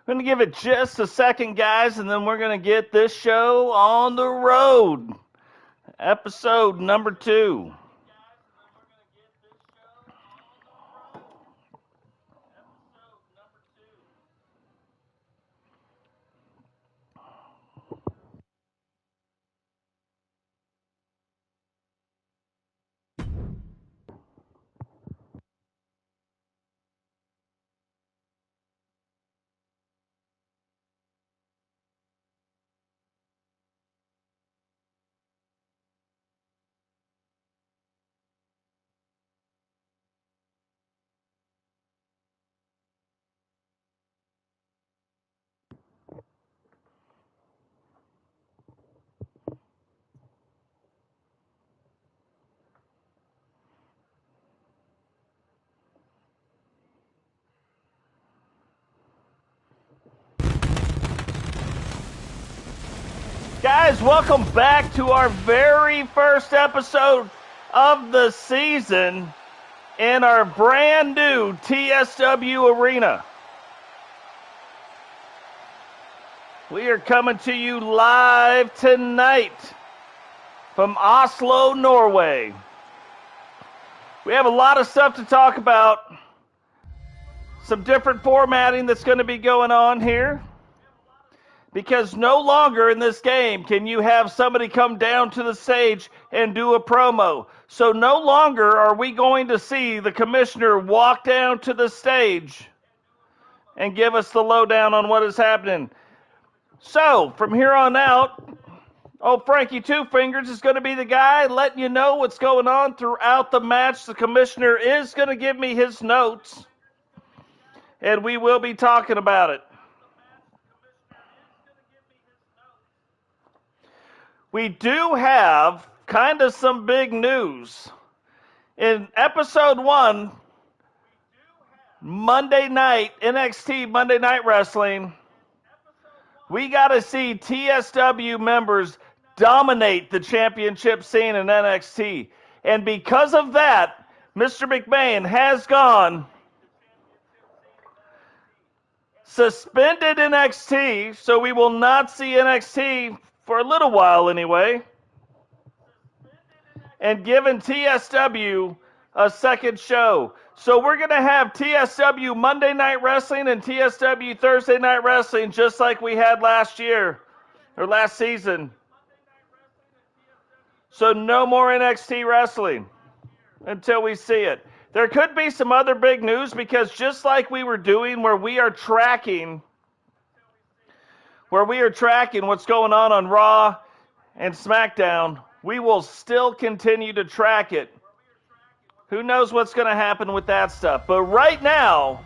We're going to give it just a second, guys, and then we're going to get this show on the road. Episode number 2. Guys, welcome back to our very first episode of the season in our brand new TSW arena. We are coming to you live tonight from Oslo, Norway. We have a lot of stuff to talk about. Some different formatting that's going to be going on here. Because no longer in this game can you have somebody come down to the stage and do a promo. So no longer are we going to see the commissioner walk down to the stage and give us the lowdown on what is happening. So from here on out, old Frankie Two Fingers is going to be the guy letting you know what's going on throughout the match. The commissioner is going to give me his notes, and we will be talking about it. We do have kind of some big news. In episode 1, Monday night, NXT Monday Night Wrestling, we got to see TSW members dominate the championship scene in NXT. And because of that, Mr. McMahon has gone suspended NXT, so we will not see NXT for a little while anyway, and given TSW a second show. So we're going to have TSW Monday Night Wrestling and TSW Thursday Night Wrestling just like we had last year, or last season. So no more NXT wrestling until we see it. There could be some other big news because just like we were doing where we are tracking what's going on Raw and SmackDown, we will still continue to track it. Who knows what's going to happen with that stuff. But right now,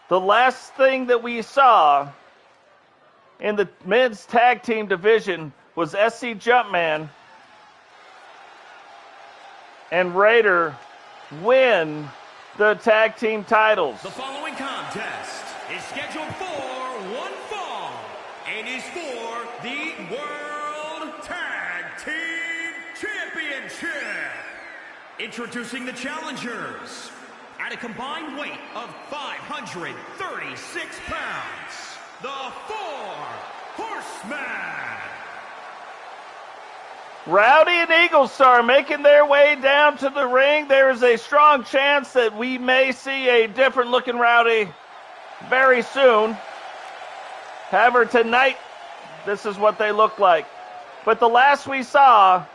the last thing that we saw in the men's tag team division was SC Jumpman and Raider win the tag team titles. The following contest is scheduled for one fall and is for the World Tag Team Championship. Introducing the challengers at a combined weight of 536 pounds, the 4 Horsemen. Rowdy and Eagle Star making their way down to the ring. There is a strong chance that we may see a different looking Rowdy very soon. However, tonight, this is what they look like. But the last we saw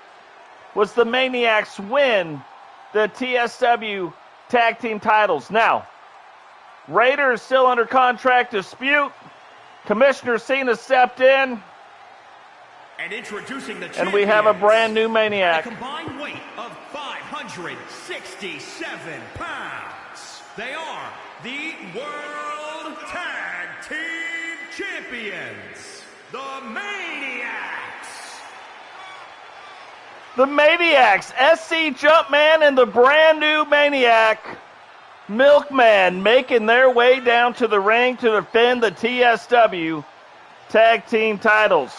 was the Maniacs win the TSW tag team titles. Now, Raider is still under contract dispute. Commissioner Cena stepped in. And introducing the and we have a brand new Maniac. A combined weight of 567 pounds. They are the World Tag Team Champions, the Maniacs. The Maniacs, SC Jumpman and the brand new Maniac, Milkman, making their way down to the ring to defend the TSW tag team titles.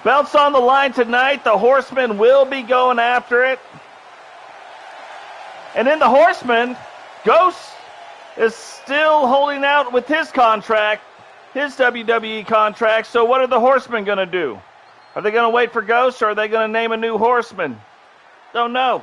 Belts on the line tonight. The Horsemen will be going after it. And in the Horsemen, Ghost is still holding out with his contract, his WWE contract. So what are the Horsemen going to do? Are they going to wait for Ghost, or are they going to name a new Horseman? Don't know.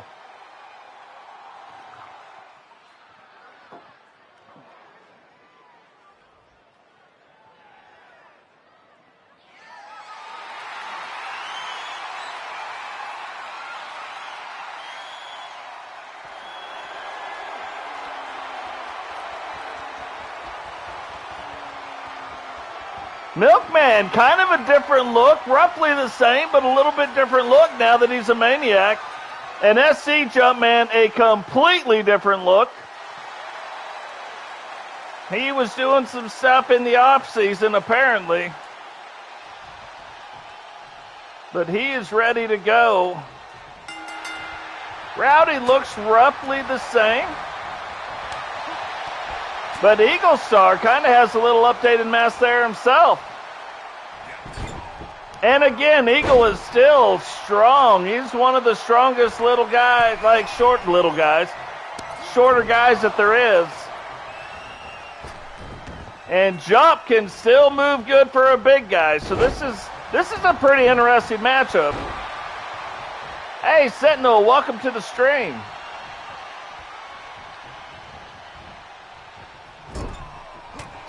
Milkman, kind of a different look, roughly the same, but a little bit different look now that he's a Maniac. And SC Jumpman, a completely different look. He was doing some stuff in the offseason, apparently. But he is ready to go. Rowdy looks roughly the same. But Eagle Star kind of has a little updated mask there himself. And again, Eagle is still strong. He's one of the strongest little guys, like shorter guys that there is. And Jump can still move good for a big guy. So this is a pretty interesting matchup. Hey, Sentinel, welcome to the stream.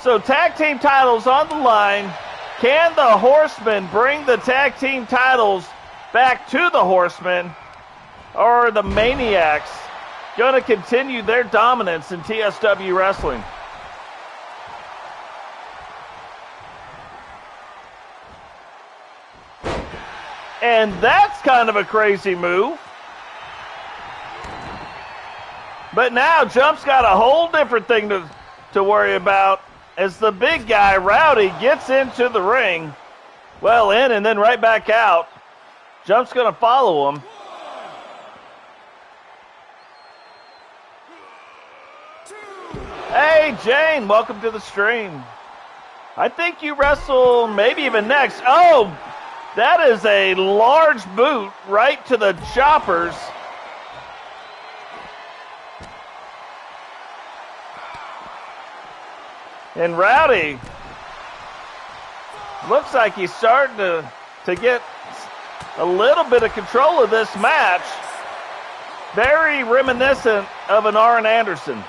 So tag team titles on the line. Can the Horsemen bring the tag team titles back to the Horsemen? Or are the Maniacs going to continue their dominance in TSW Wrestling? And that's kind of a crazy move. But now Jump's got a whole different thing to worry about. As the big guy, Rowdy, gets into the ring, well in and then right back out. Jump's going to follow him. Hey, Jane, welcome to the stream. I think you wrestle maybe even next. Oh, that is a large boot right to the choppers. And Rowdy looks like he's starting to get a little bit of control of this match. Very reminiscent of an Arn Anderson.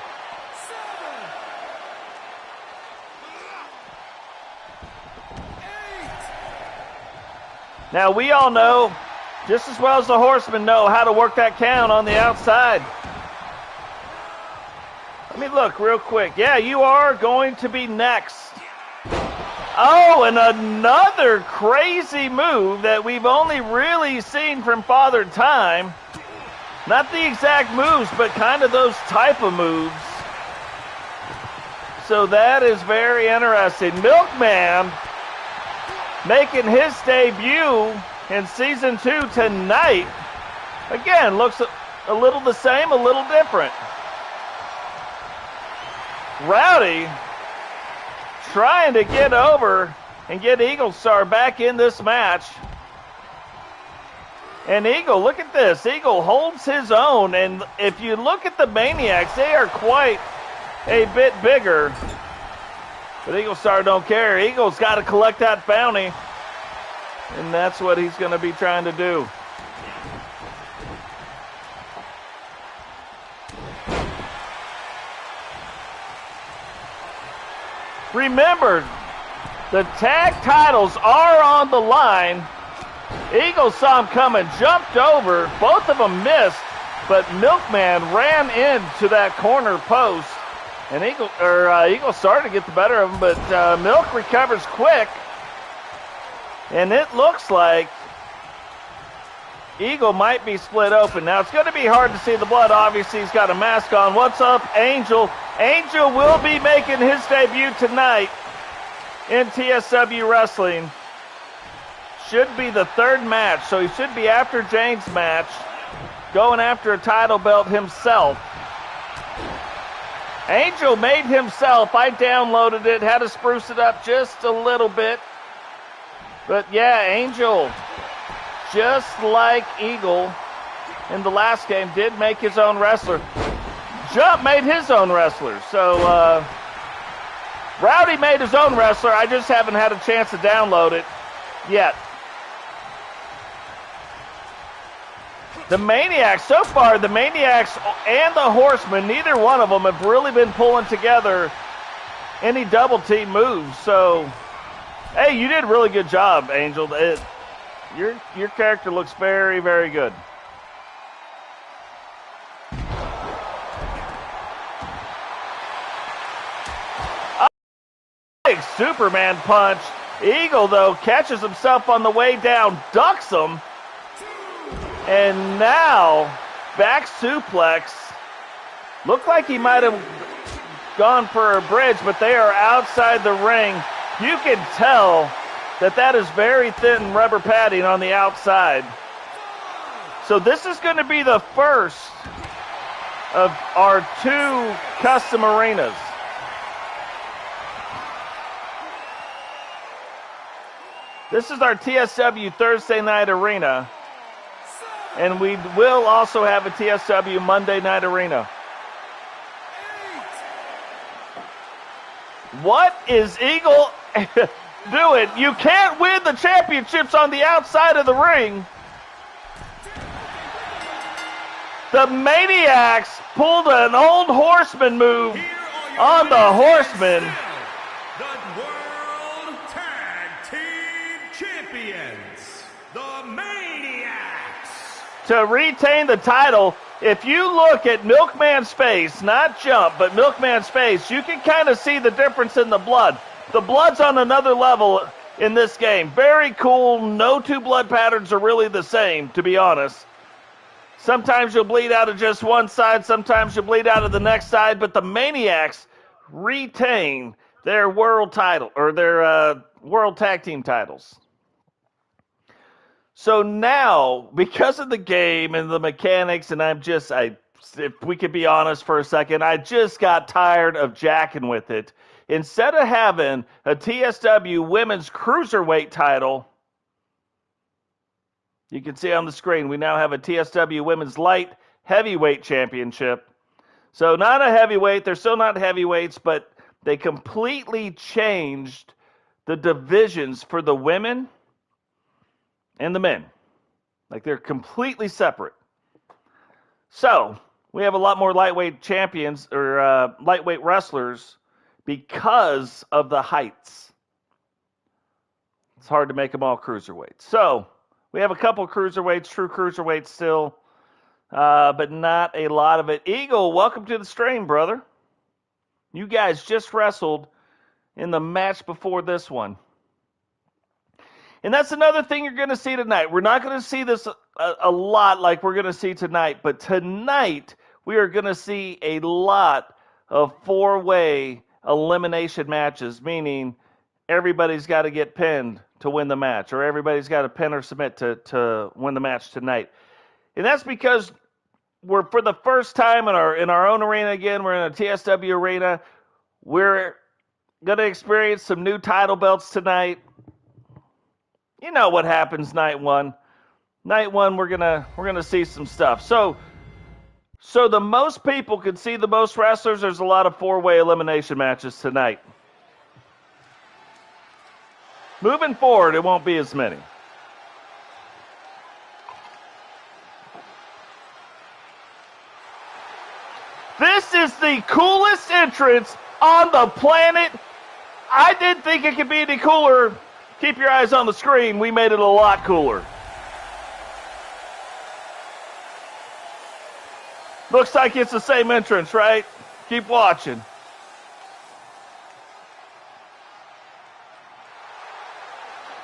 Now we all know, just as well as the Horsemen know, how to work that count on the outside. Let me look real quick. Yeah, you are going to be next. Oh, and another crazy move that we've only really seen from Father Time. Not the exact moves, but kind of those type of moves. So that is very interesting. Milkman making his debut in Season 2 tonight. Again, looks a little the same, a little different. Rowdy trying to get over and get Eagle Star back in this match. And Eagle, look at this. Eagle holds his own. And if you look at the Maniacs, they are quite a bit bigger. But Eagle Star don't care. Eagle's got to collect that bounty. And that's what he's going to be trying to do. Remember, the tag titles are on the line. Eagle saw him coming, jumped over. Both of them missed, but Milkman ran into that corner post. And Eagle started to get the better of him, but Milk recovers quick. And it looks like Eagle might be split open. Now, it's going to be hard to see the blood. Obviously, he's got a mask on. What's up, Angel? Angel will be making his debut tonight in TSW Wrestling. Should be the third match, so he should be after Jane's match, going after a title belt himself. Angel made himself. I downloaded it, had to spruce it up just a little bit. But yeah, Angel, just like Eagle in the last game, did make his own wrestler. Jump made his own wrestler. So Rowdy made his own wrestler. I just haven't had a chance to download it yet. The Maniacs, so far, the Maniacs and the Horsemen, neither one of them have really been pulling together any double team moves. So, hey, you did a really good job, Angel. Your character looks very, very good. Big Superman punch. Eagle, though, catches himself on the way down, ducks him. And now, back suplex. Looked like he might have gone for a bridge, but they are outside the ring. You can tell that is very thin rubber padding on the outside. So this is going to be the first of our 2 custom arenas. This is our TSW Thursday night arena. And we will also have a TSW Monday night arena. What is Eagle doing? You can't win the championships on the outside of the ring. The Maniacs pulled an old Horseman move on the Horsemen. The World Tag Team Champions, the Maniacs. To retain the title, if you look at Milkman's face, not Jump, but Milkman's face, you can kind of see the difference in the blood. The blood's on another level in this game. Very cool. No 2 blood patterns are really the same, to be honest. Sometimes you'll bleed out of just one side, sometimes you'll bleed out of the next side, but the Maniacs retain their world title, or their world tag team titles. So now, because of the game and the mechanics, and if we could be honest for a second, I just got tired of jacking with it. Instead of having a TSW Women's Cruiserweight title, you can see on the screen, we now have a TSW Women's Light Heavyweight Championship. So not a heavyweight, they're still not heavyweights, but they completely changed the divisions for the women and the men. Like, they're completely separate. So, we have a lot more lightweight champions, or lightweight wrestlers, because of the heights. It's hard to make them all cruiserweights. So, we have a couple cruiserweights, true cruiserweights still, but not a lot of it. Eagle, welcome to the stream, brother. You guys just wrestled in the match before this one. And that's another thing you're going to see tonight. We're not going to see this a lot like we're going to see tonight, but tonight we are going to see a lot of 4-way elimination matches, meaning everybody's got to get pinned to win the match, or everybody's got to pin or submit to win the match tonight. And that's because we're, for the first time in our own arena again, we're in a TSW arena. We're going to experience some new title belts tonight. You know what happens night one. Night one, we're gonna see some stuff. So the most people can see the most wrestlers. There's a lot of 4-way elimination matches tonight. Moving forward, it won't be as many. This is the coolest entrance on the planet. I didn't think it could be any cooler. Keep your eyes on the screen. We made it a lot cooler. Looks like it's the same entrance, right? Keep watching.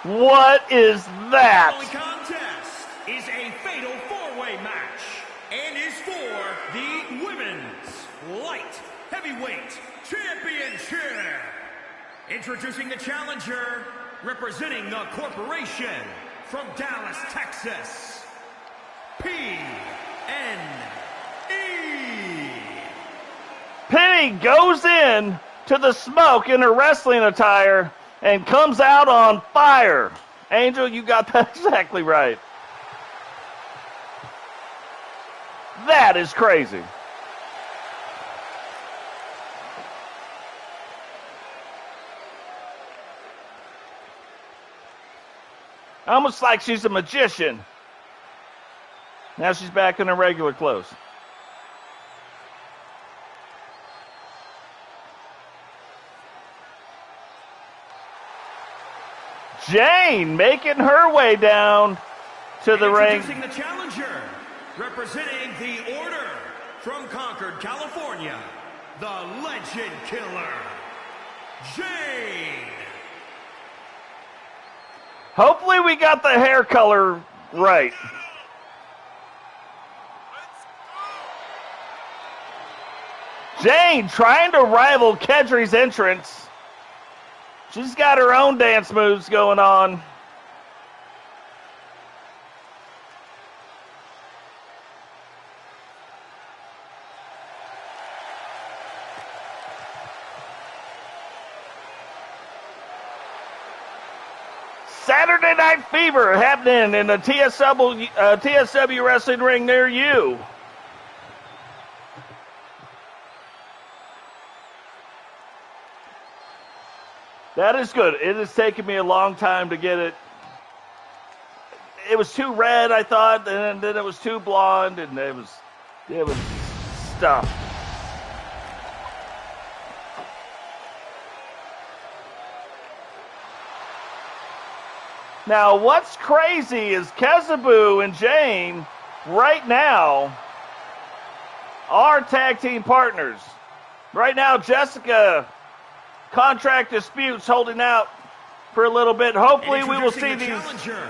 What is that? The only contest is a fatal 4-way match and is for the Women's Light Heavyweight Championship. Introducing the challenger, representing the corporation from Dallas, Texas, P.N.E. Penny goes in to the smoke in her wrestling attire and comes out on fire. Angel, you got that exactly right. That is crazy. Almost like she's a magician. Now she's back in her regular clothes. Jane making her way down to the ring. Introducing the challenger, representing the Order from Concord, California, the Legend Killer, Jane. Hopefully we got the hair color right. Jane trying to rival Kedri's entrance. She's got her own dance moves going on. Saturday Night Fever happening in the TSW Wrestling ring near you. That is good. It has taken me a long time to get it. It was too red, I thought, and then it was too blonde, and it was stuff. Now, what's crazy is Kezzaboo and Jane right now are tag team partners. Right now, Jessica, contract disputes holding out for a little bit. Hopefully we will see these. Challenger,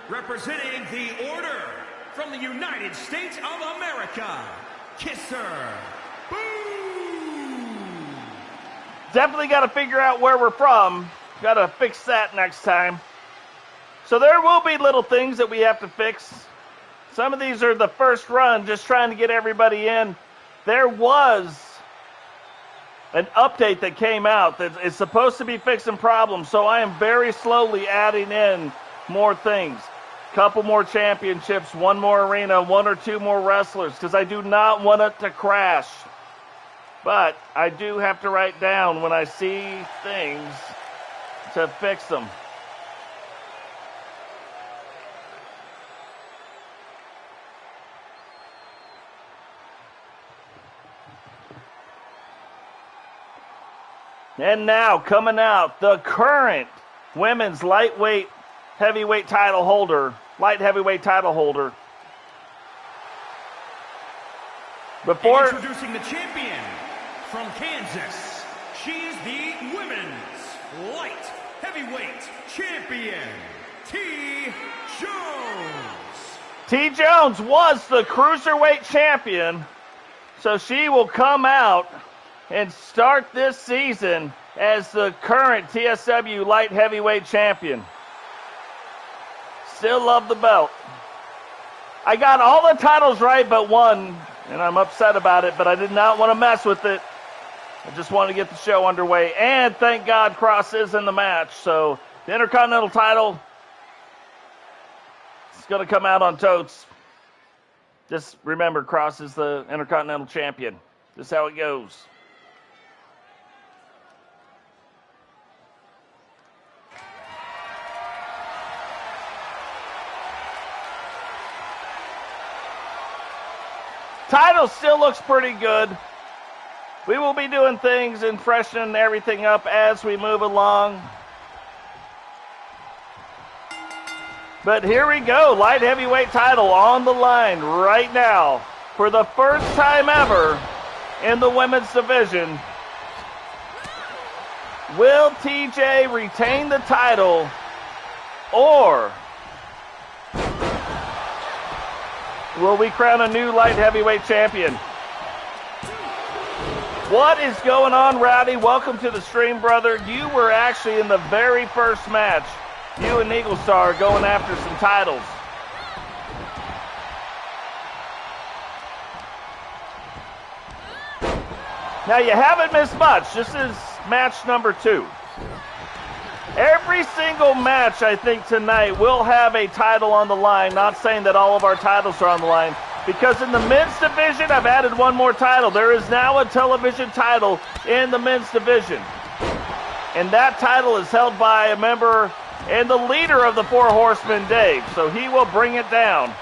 representing the Order from the United States of America, Kezzaboo. Definitely got to figure out where we're from. Got to fix that next time. So there will be little things that we have to fix. Some of these are the first run, just trying to get everybody in. There was an update that came out that is supposed to be fixing problems, so I am very slowly adding in more things. Couple more championships, one more arena, one or two more wrestlers, because I do not want it to crash. But I do have to write down when I see things to fix them. And now, coming out, the current women's lightweight heavyweight title holder, light heavyweight title holder. Introducing the champion from Kansas, she is the women's light heavyweight champion, Tjones. Tjones was the cruiserweight champion, so she will come out and start this season as the current TSW light heavyweight champion. Still love the belt. I got all the titles right but one, and I'm upset about it, but I did not want to mess with it. I just wanted to get the show underway, and thank God Cross is in the match. So the Intercontinental title is going to come out on totes. Just remember, Cross is the Intercontinental champion. This is how it goes. Title still looks pretty good. We will be doing things and freshening everything up as we move along. But here we go. Light heavyweight title on the line right now. For the first time ever in the women's division. Will TJ retain the title, or will we crown a new light heavyweight champion? What is going on, Rowdy? Welcome to the stream, brother. You were actually in the very first match. You and Eagle Star going after some titles. Now, you haven't missed much. This is match number 2. Every single match, I think, tonight will have a title on the line. Not saying that all of our titles are on the line, because in the men's division, I've added one more title. There is now a television title in the men's division. And that title is held by a member and the leader of the 4 Horsemen, Dave. So he will bring it down.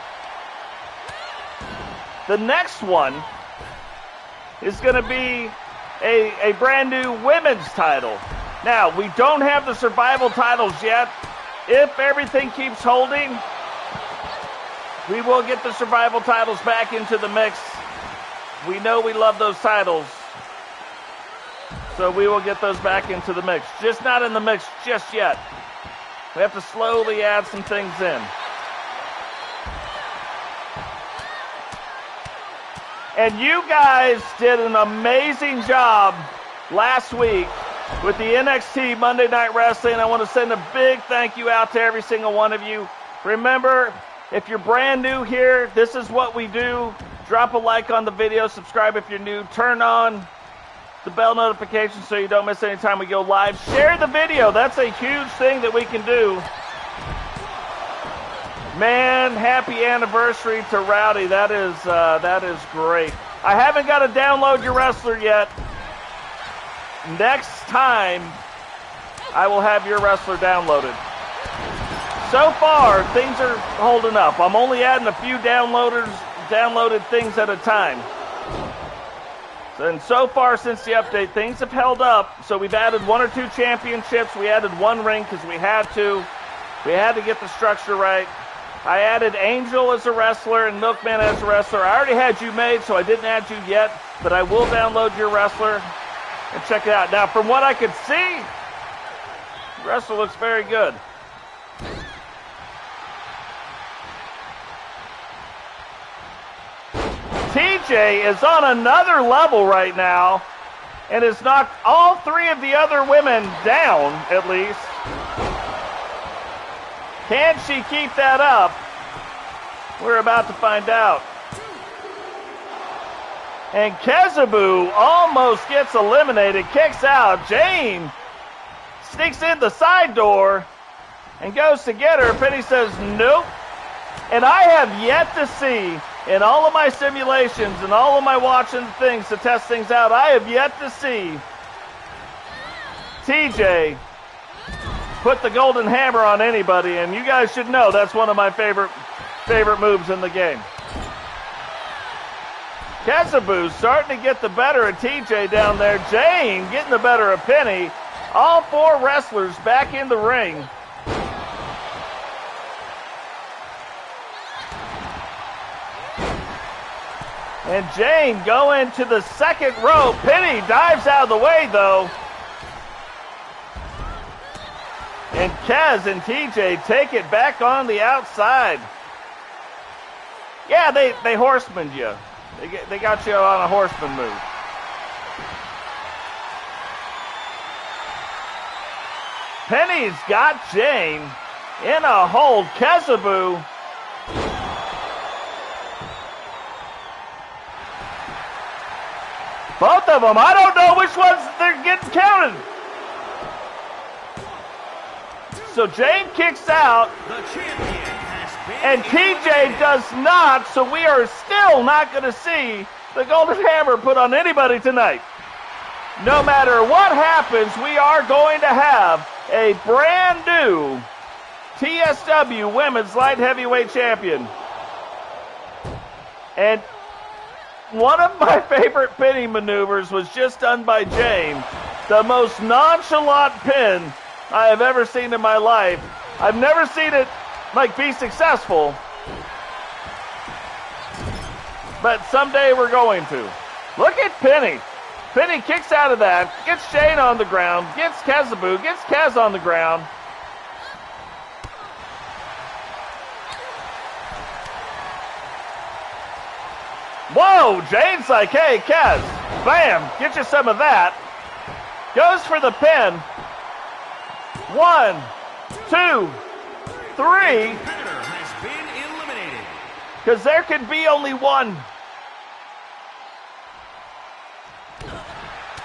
The next one is going to be a brand new women's title. Now, we don't have the survival titles yet. If everything keeps holding, we will get the survival titles back into the mix. We know we love those titles, so we will get those back into the mix. Just not in the mix just yet. We have to slowly add some things in. And you guys did an amazing job last week with the NXT Monday Night Wrestling. I want to send a big thank you out to every single one of you. Remember, if you're brand new here, this is what we do. Drop a like on the video, subscribe if you're new, turn on the bell notification so you don't miss any time we go live. Share the video. That's a huge thing that we can do. Man, happy anniversary to Rowdy. That is great. I haven't got to download your wrestler yet. Next time, I will have your wrestler downloaded. So far, things are holding up. I'm only adding a few downloaded things at a time. And so far since the update, things have held up. So we've added 1 or 2 championships. We added 1 ring because we had to. We had to get the structure right. I added Angel as a wrestler and Milkman as a wrestler. I already had you made, so I didn't add you yet. But I will download your wrestler and check it out. Now, from what I could see, the wrestler looks very good. TJ is on another level right now and has knocked all 3 of the other women down, at least. Can she keep that up? We're about to find out. And Kezzaboo almost gets eliminated, kicks out. Jane sneaks in the side door and goes to get her. Penny says, nope. And I have yet to see, in all of my simulations and all of my watching things to test things out, I have yet to see TJ put the golden hammer on anybody. And you guys should know that's one of my favorite moves in the game. Kezzaboo starting to get the better of TJ down there. Jane getting the better of Penny. All 4 wrestlers back in the ring. And Jane going to the second rope. Penny dives out of the way, though. And Kez and TJ take it back on the outside. Yeah, they horsemaned you. They got you on a horseman move. Penny's got Jane in a hold. Kezzaboo. Both of them. I don't know which ones they're getting counted. So Jane kicks out. The champion has been and TJ does not, so we are still not going to see the golden hammer put on anybody tonight. No matter what happens, we are going to have a brand new TSW Women's Light Heavyweight Champion. And one of my favorite pinning maneuvers was just done by Jane. The most nonchalant pin I have ever seen in my life. I've never seen it be successful. But someday we're going to. Look at Penny. Penny kicks out of that, gets Shane on the ground, gets Kezzaboo, gets Kez on the ground. Whoa, Jane's like, hey, Kez, bam, get you some of that. Goes for the pin. 1, 2, 3. Competitor has been eliminated. Because there could be only one.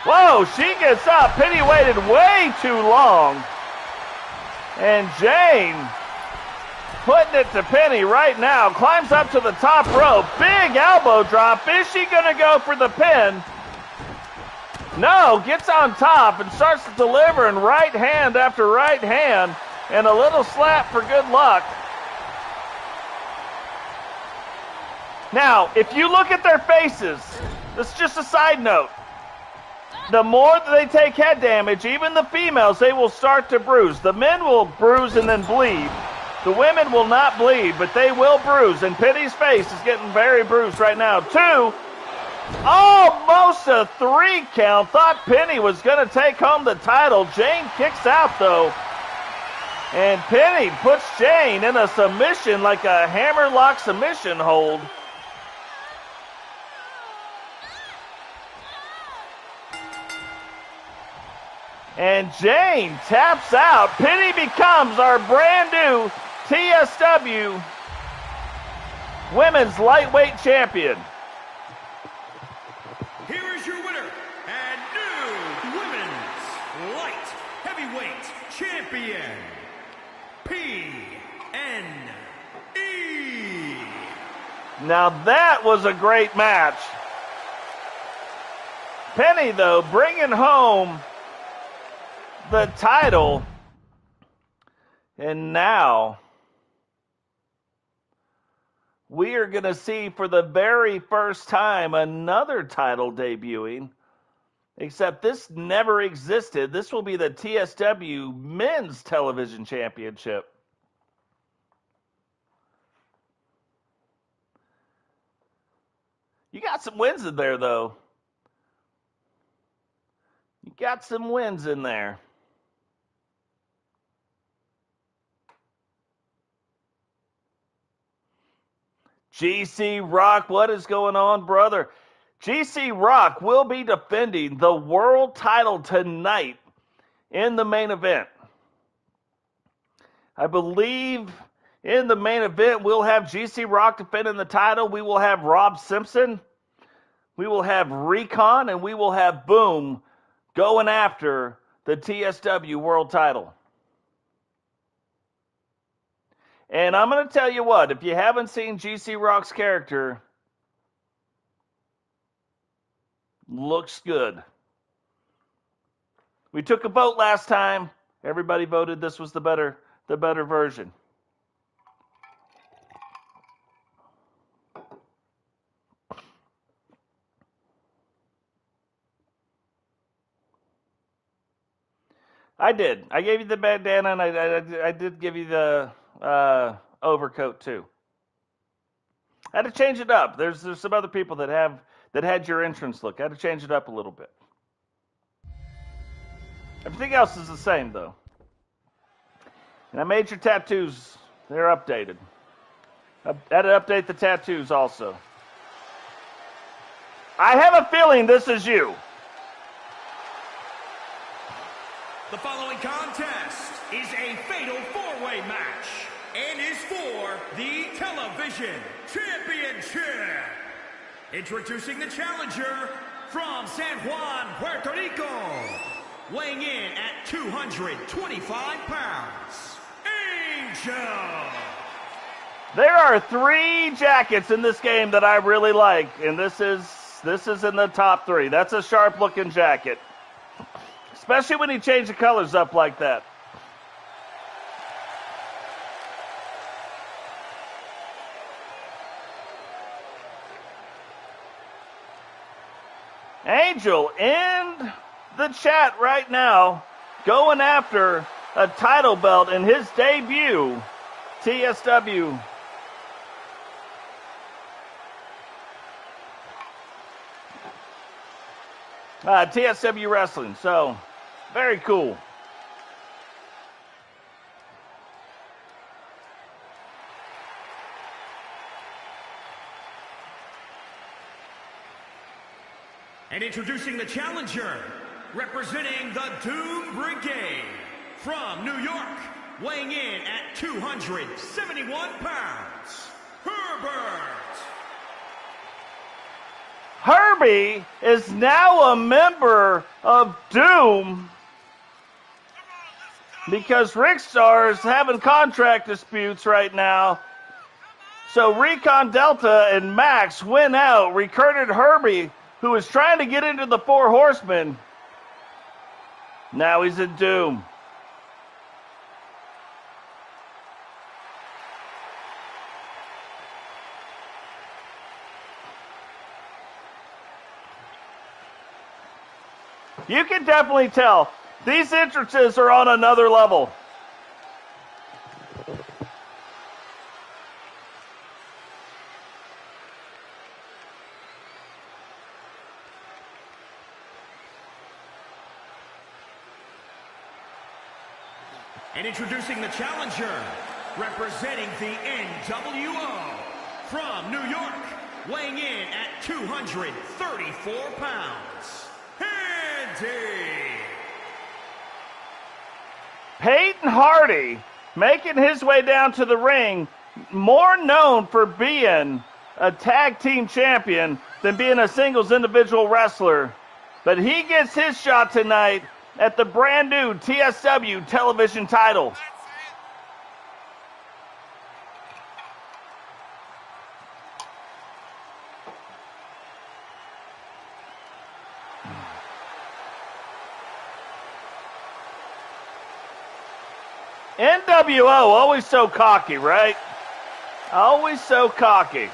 Whoa, she gets up. Penny waited way too long. And Jane putting it to Penny right now. Climbs up to the top rope. Big elbow drop. Is she going to go for the pin? No, gets on top and starts delivering right hand after right hand. And a little slap for good luck. Now, if you look at their faces, this is just a side note. The more that they take head damage, even the females, they will start to bruise. The men will bruise and then bleed. The women will not bleed, but they will bruise. And Penny's face is getting very bruised right now. 2, almost a 3 count. Thought Penny was going to take home the title. Jane kicks out, though. And Penny puts Jane in a submission, like a hammerlock submission hold. And Jane taps out. Penny becomes our brand new TSW Women's Lightweight Champion. Here is your winner and new Women's Light Heavyweight Champion, PNE. Now that was a great match. Penny, though, bringing home the title. And now we are going to see for the very first time another title debuting, except this never existed. This will be the TSW Men's Television Championship. You got some wins in there, though. You got some wins in there. GC Rock, what is going on, brother? GC Rock will be defending the world title tonight in the main event. I believe in the main event we'll have GC Rock defending the title. We will have Rob Simpson. We will have Recon, and we will have Boom going after the TSW world title. And I'm going to tell you what, if you haven't seen GC Rock's character, looks good. We took a vote last time. Everybody voted this was the better version. I did. I gave you the bandana, and I did give you the overcoat too. I had to change it up. There's some other people that had your entrance look. I had to change it up a little bit. Everything else is the same though. And I made your tattoos. They're updated. I had to update the tattoos also. I have a feeling this is you. The following contest is a fatal four-way match and is for the Television Championship. Introducing the challenger from San Juan, Puerto Rico, weighing in at 225 pounds, Angel. There are 3 jackets in this game that I really like, and this is in the top 3. That's a sharp-looking jacket. Especially when he changed the colors up like that. Angel in the chat right now, going after a title belt in his debut, TSW. TSW Wrestling. So, very cool. And introducing the challenger, representing the Doom Brigade, from New York, weighing in at 271 pounds, Herbert. Herbie is now a member of Doom because Rickstar is having contract disputes right now. So Recon-Delta and Max went out, recruited Herbie, who was trying to get into the 4 Horsemen. Now he's in Doom. You can definitely tell. These entrances are on another level. And introducing the challenger, representing the NWO, from New York, weighing in at 234 pounds, Paden Hardy making his way down to the ring, more known for being a tag team champion than being a singles individual wrestler. But he gets his shot tonight at the brand new TSW television title. NWO, always so cocky, right? Always so cocky.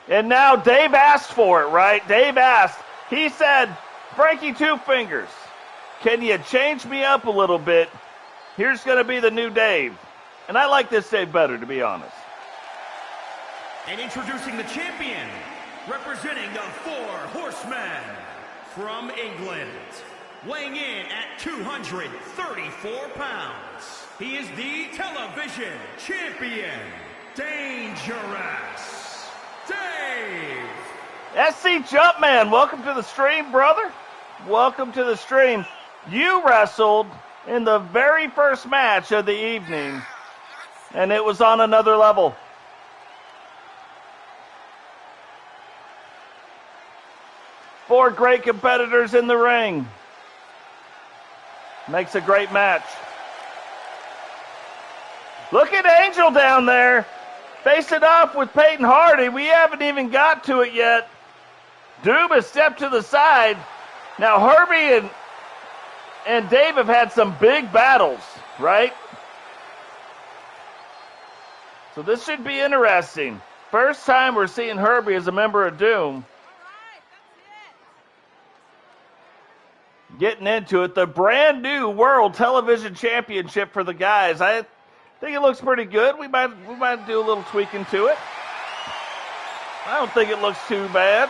And now Dave asked for it, right? Dave asked. He said, Frankie Two Fingers, can you change me up a little bit? Here's going to be the new Dave. And I like this Dave better, to be honest. And introducing the champion, representing the Four Horsemen from England, weighing in at 234 pounds. He is the television champion, Dangerous Dave. SC Jumpman, welcome to the stream, brother. Welcome to the stream. You wrestled in the very first match of the evening, and it was on another level. Four great competitors in the ring. Makes a great match. Look at Angel down there. Facing off with Paden Hardy. We haven't even got to it yet. Doom has stepped to the side. Now Herbie and Dave have had some big battles, right? So this should be interesting. First time we're seeing Herbie as a member of Doom. Getting into it. The brand new World Television Championship for the guys. I think it looks pretty good. We might do a little tweaking to it. I don't think it looks too bad.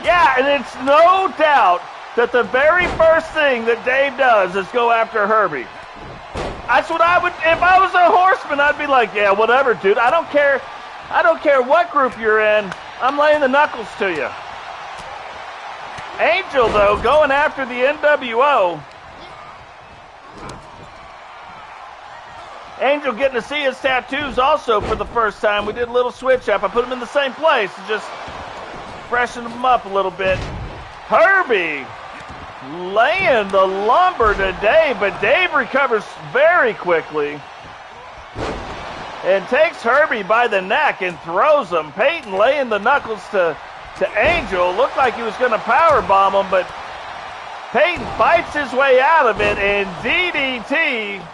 Yeah, and it's no doubt that the very first thing that Dave does is go after Herbie. That's what I would, if I was a Horseman, I'd be like, yeah, whatever, dude. I don't care what group you're in. I'm laying the knuckles to you. Angel, though, going after the NWO. Angel getting to see his tattoos also for the first time. We did a little switch up. I put them in the same place and just freshened them up a little bit. Herbie laying the lumber to Dave, but Dave recovers very quickly and takes Herbie by the neck and throws him. Paden laying the knuckles to Angel. Looked like he was going to power bomb him, but Paden fights his way out of it, and DDT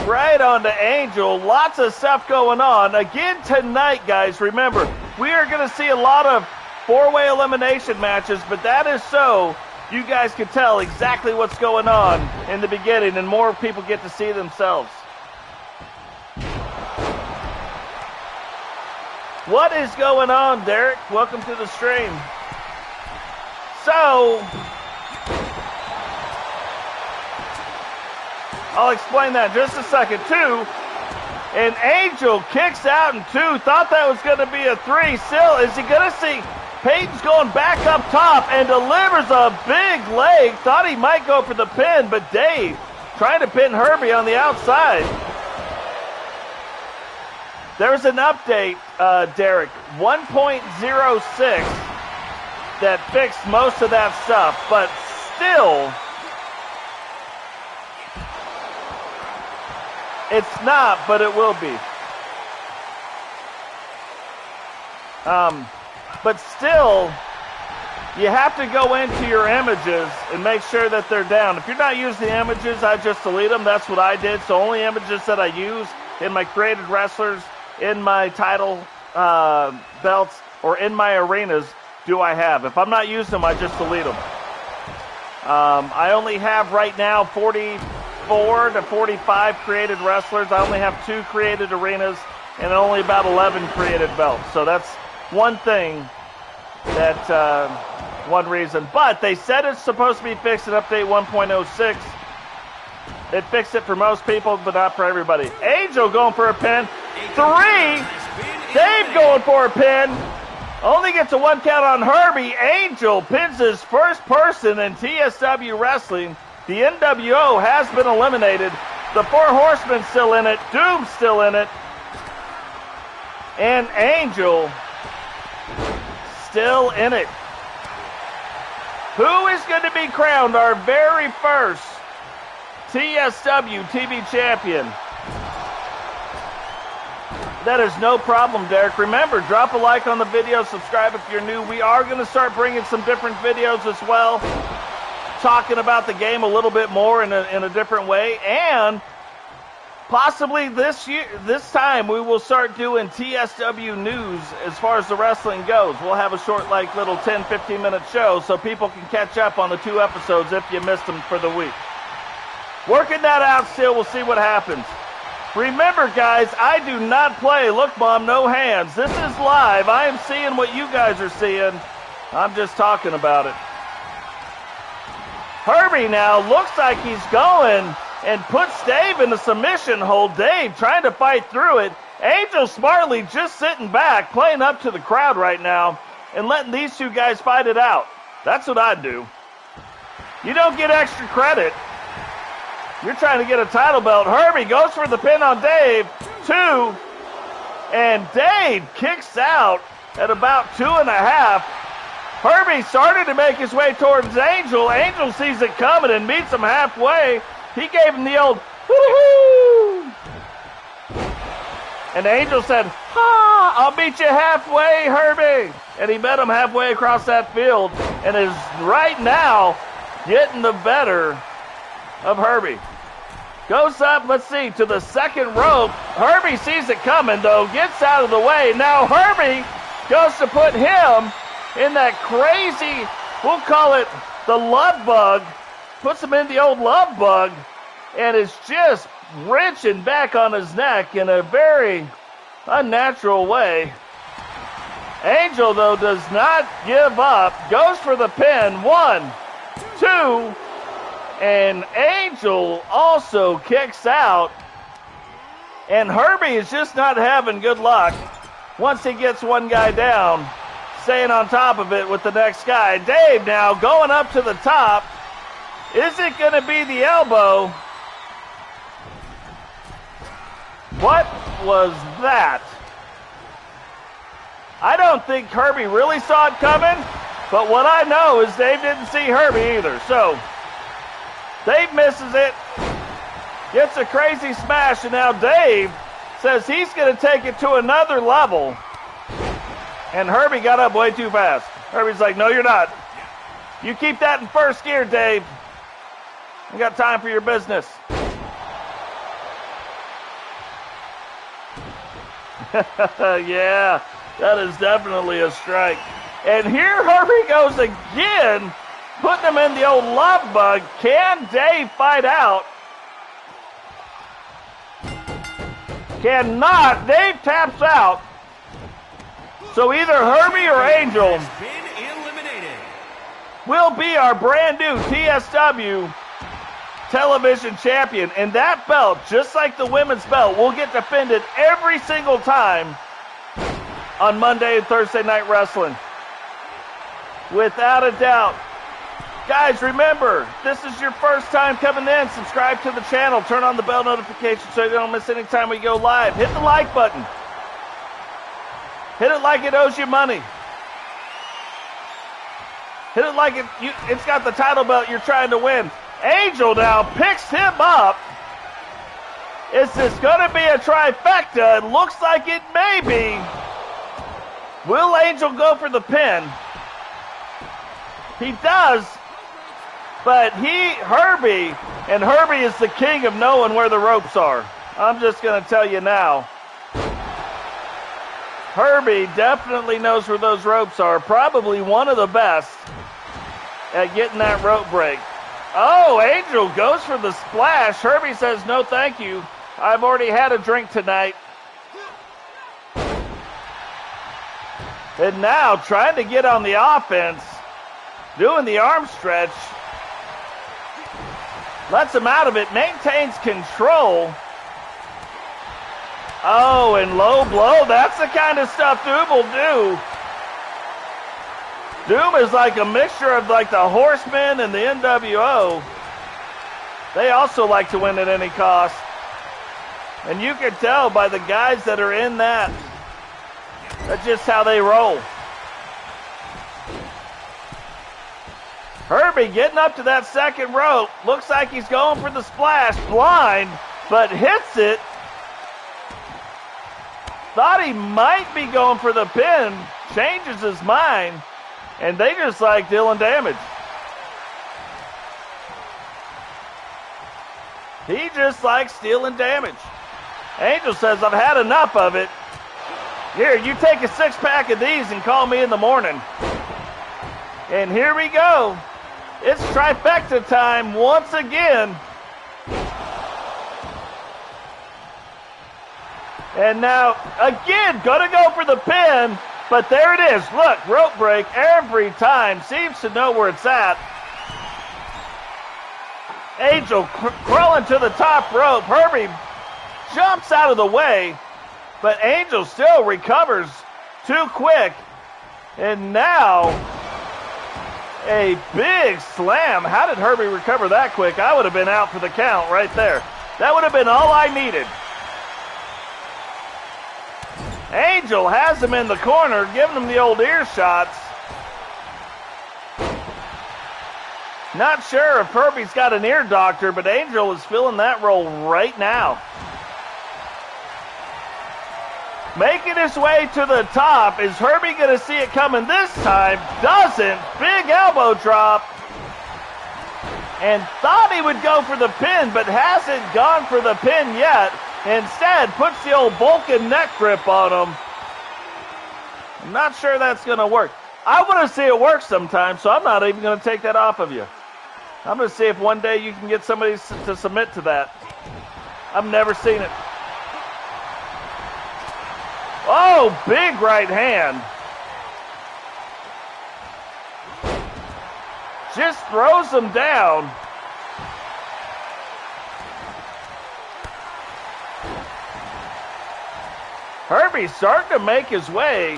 right onto Angel. Lots of stuff going on. Again tonight, guys, remember, we are going to see a lot of four-way elimination matches, but that is so you guys can tell exactly what's going on in the beginning, and more people get to see themselves. What is going on, Derek? Welcome to the stream. So, I'll explain that in just a second, too. And Angel kicks out in two. Thought that was going to be a three. Still, is he going to see Paden's going back up top and delivers a big leg. Thought he might go for the pin, but Dave trying to pin Herbie on the outside. There's an update, Derek, 1.06 that fixed most of that stuff, but still, it's not, but it will be. But still, you have to go into your images and make sure that they're down. If you're not using the images, I just delete them. That's what I did. So only images that I use in my created wrestlers, in my title belts, or in my arenas do I have. If I'm not using them, I just delete them. I only have right now 44 to 45 created wrestlers. I only have 2 created arenas and only about 11 created belts. So that's one thing that, one reason. But they said it's supposed to be fixed in update 1.06. It fixed it for most people, but not for everybody. Angel going for a pin. 3. Dave going for a pin. Only gets a 1 count on Herbie. Angel pins his first person in TSW Wrestling. The NWO has been eliminated. The 4 Horsemen still in it. Doom's still in it. And Angel still in it. Who is going to be crowned our very first TSW TV champion? That is no problem, Derek. Remember, drop a like on the video, subscribe if you're new. We are going to start bringing some different videos as well, talking about the game a little bit more in a different way. And possibly this time, we will start doing TSW news as far as the wrestling goes. We'll have a short, like, little 10, 15-minute show so people can catch up on the 2 episodes if you missed them for the week. Working that out still, we'll see what happens. Remember, guys, I do not play. Look, Mom, no hands. This is live. I am seeing what you guys are seeing. I'm just talking about it. Herbie now looks like he's going and puts Dave in a submission hold. Dave trying to fight through it. Angel smartly just sitting back, playing up to the crowd right now and letting these 2 guys fight it out. That's what I'd do. You don't get extra credit. You're trying to get a title belt. Herbie goes for the pin on Dave. 2. And Dave kicks out at about 2.5. Herbie started to make his way towards Angel. Angel sees it coming and meets him halfway. He gave him the old woo-hoo. And Angel said, "Ha, I'll meet you halfway, Herbie." And he met him halfway across that field and is right now getting the better of Herbie. Goes up, let's see, to the second rope. Herbie sees it coming, though, gets out of the way. Now Herbie goes to put him in that crazy, we'll call it the love bug, puts him in the old love bug, and is just wrenching back on his neck in a very unnatural way. Angel, though, does not give up, goes for the pin. 1, 2, and Angel also kicks out. And Herbie is just not having good luck once he gets one guy down, staying on top of it with the next guy. Dave now going up to the top. Is it going to be the elbow? What was that? I don't think Herbie really saw it coming, but what I know is Dave didn't see Herbie either. So Dave misses it, gets a crazy smash, and now Dave says he's going to take it to another level. And Herbie got up way too fast. Herbie's like, "No, you're not. You keep that in first gear, Dave. I got time for your business." Yeah, that is definitely a strike. And here Herbie goes again, putting him in the old love bug. Can Dave fight out? Cannot. Dave taps out. So either Herbie or Angel will be our brand new TSW television champion. And that belt, just like the women's belt, will get defended every single time on Monday and Thursday Night Wrestling. Without a doubt. Guys, remember, this is your first time coming in. Subscribe to the channel. Turn on the bell notification so you don't miss any time we go live. Hit the like button. Hit it like it owes you money. Hit it like it's got the title belt you're trying to win. Angel now picks him up. Is this going to be a trifecta? It looks like it may be. Will Angel go for the pin? He does, but Herbie is the king of knowing where the ropes are. I'm just going to tell you now. Herbie definitely knows where those ropes are. Probably one of the best at getting that rope break. Oh, Angel goes for the splash. Herbie says, no, thank you. I've already had a drink tonight. And now trying to get on the offense, doing the arm stretch. Lets him out of it, maintains control. Oh, and low blow. That's the kind of stuff Doom will do. Doom is like a mixture of like the Horsemen and the NWO. They also like to win at any cost. And you can tell by the guys that are in that. That's just how they roll. Herbie getting up to that second rope. Looks like he's going for the splash. Blind, but hits it. Thought he might be going for the pin. Changes his mind. And they just like dealing damage. He just likes dealing damage. Angel says, I've had enough of it. Here, you take a 6-pack of these and call me in the morning. And here we go. It's trifecta time once again. And now, again, going to go for the pin. But there it is. Look, rope break every time. Seems to know where it's at. Angel crawling to the top rope. Herbie jumps out of the way. But Angel still recovers too quick. And now, a big slam. How did Herbie recover that quick? I would have been out for the count right there. That would have been all I needed. Angel has him in the corner, giving him the old ear shots. Not sure if Herbie's got an ear doctor, but Angel is feeling that roll right now. Making his way to the top. Is Herbie going to see it coming this time? Doesn't. Big elbow drop. And thought he would go for the pin, but hasn't gone for the pin yet. Instead, puts the old Vulcan neck grip on him. I'm not sure that's going to work. I want to see it work sometime, so I'm not even going to take that off of you. I'm going to see if one day you can get somebody to submit to that. I've never seen it. Oh, big right hand. Just throws him down. Herbie's starting to make his way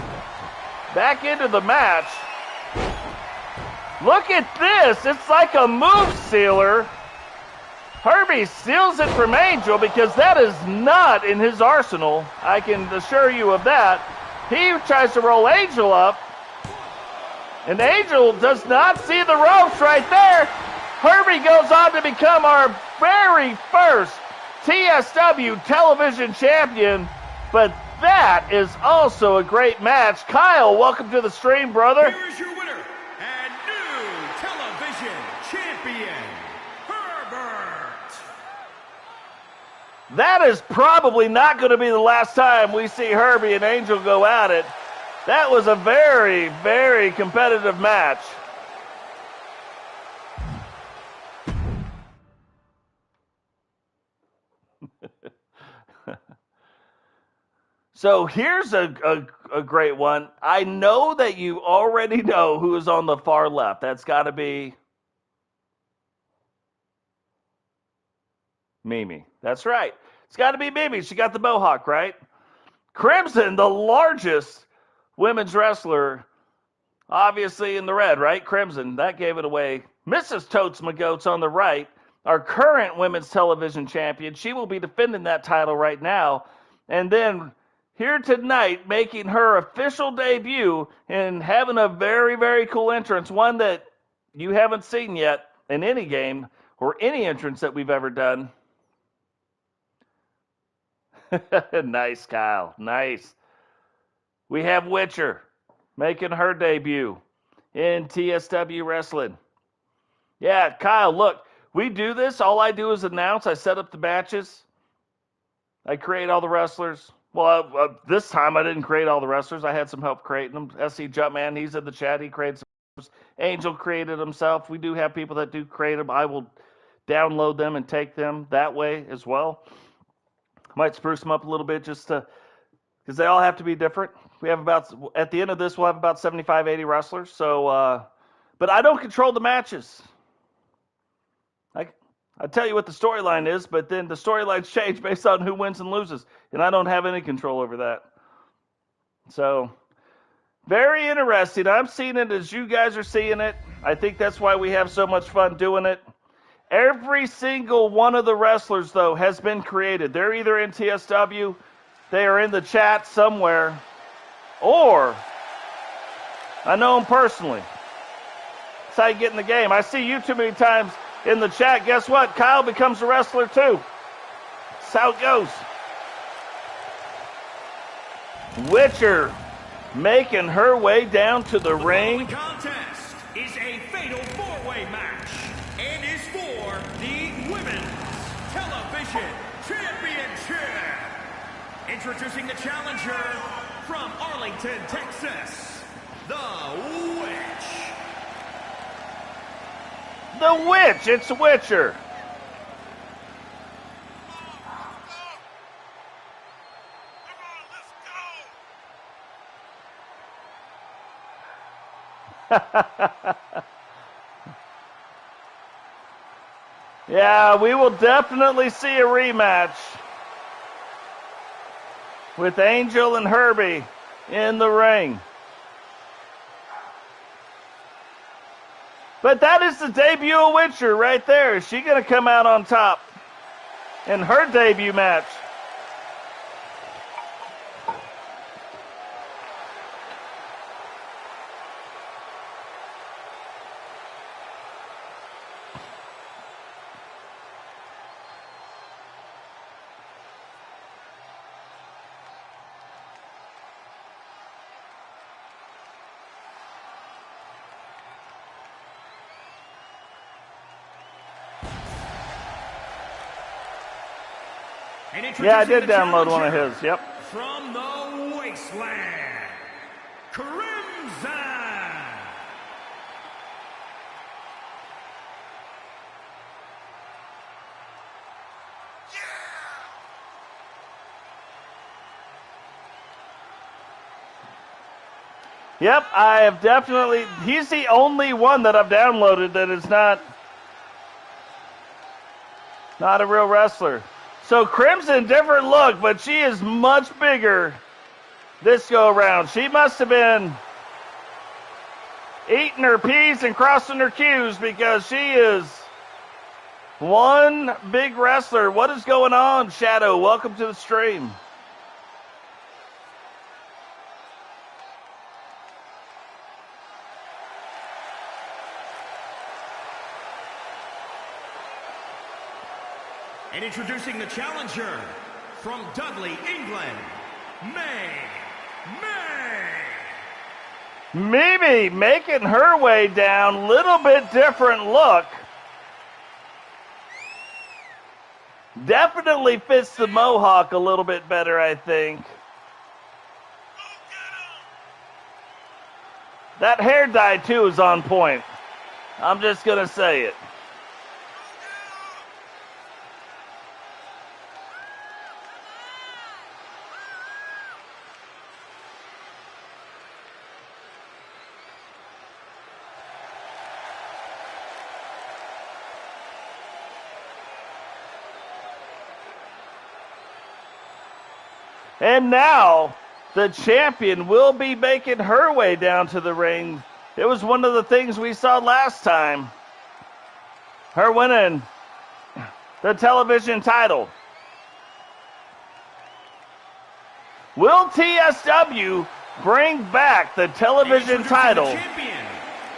back into the match. Look at this. It's like a move sealer. Herbie steals it from Angel because that is not in his arsenal. I can assure you of that. He tries to roll Angel up. And Angel does not see the ropes right there. Herbie goes on to become our very first TSW television champion. But that is also a great match. Kyle, welcome to the stream, brother. Here is your winner and new television champion, Herbert. That is probably not going to be the last time we see Herbie and Angel go at it. That was a very, very competitive match. So here's a great one. I know that you already know who is on the far left. That's got to be Mimi. That's right. It's got to be Mimi. She got the mohawk, right? Crimson, the largest women's wrestler, obviously in the red, right? Crimson, that gave it away. Mrs. Totes McGoats on the right, our current women's television champion. She will be defending that title right now. And then here tonight, making her official debut and having a very, very cool entrance, one that you haven't seen yet in any game or any entrance that we've ever done. Nice, Kyle. Nice. We have Witcher. making her debut in TSW Wrestling. Yeah, Kyle, look, we do this. All I do is announce. I set up the matches. I create all the wrestlers. Well, this time I didn't create all the wrestlers. I had some help creating them. SC Jumpman, he's in the chat. He created some. Angel created himself. We do have people that do create them. I will download them and take them that way as well. Might spruce them up a little bit just to, because they all have to be different. We have about, at the end of this, we'll have about 75, 80 wrestlers. So, but I don't control the matches. I tell you what the storyline is, but then the storylines change based on who wins and loses, and I don't have any control over that. So, very interesting. I'm seeing it as you guys are seeing it. I think that's why we have so much fun doing it. Every single one of the wrestlers, though, has been created. They're either in TSW, they are in the chat somewhere, or I know them personally. That's how you get in the game. I see you too many times in the chat. Guess what? Kyle becomes a wrestler too. That's how it goes. Witcher making her way down to the ring. The contest is a fatal four-way match and is for the Women's Television Championship. Introducing the challenger from Arlington, Texas, the Witch. The Witch, it's Witcher. Yeah, we will definitely see a rematch with Angel and Herbie in the ring. But that is the debut of Witcher right there. Is she going to come out on top in her debut match? Yeah, I did download one of his, yep. From the Wasteland, Crimson. Yep, I have definitely, he's the only one that I've downloaded that is not a real wrestler. So Crimson, different look, but she is much bigger this go around. She must have been eating her P's and crossing her Q's because she is one big wrestler. What is going on, Shadow? Welcome to the stream. And introducing the challenger from Dudley, England, Mimi making her way down, little bit different look. Definitely fits the mohawk a little bit better, I think. That hair dye too is on point. I'm just gonna say it. And now, the champion will be making her way down to the ring. It was one of the things we saw last time. Her winning the television title. Will TSW bring back the television title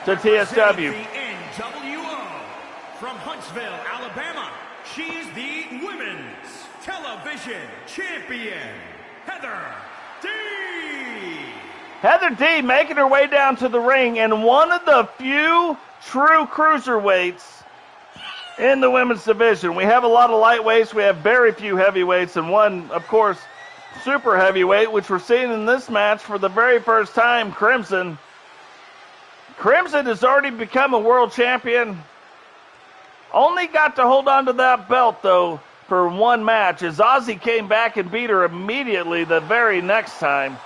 to TSW? From Huntsville, Alabama, she's the Women's Television Champion, Heather D. Heather D making her way down to the ring, and one of the few true cruiserweights in the women's division. We have a lot of lightweights. We have very few heavyweights, and one, of course, super heavyweight, which we're seeing in this match for the very first time, Crimson. Crimson has already become a world champion. Only got to hold on to that belt, though, for one match, as Ozzy came back and beat her immediately the very next time.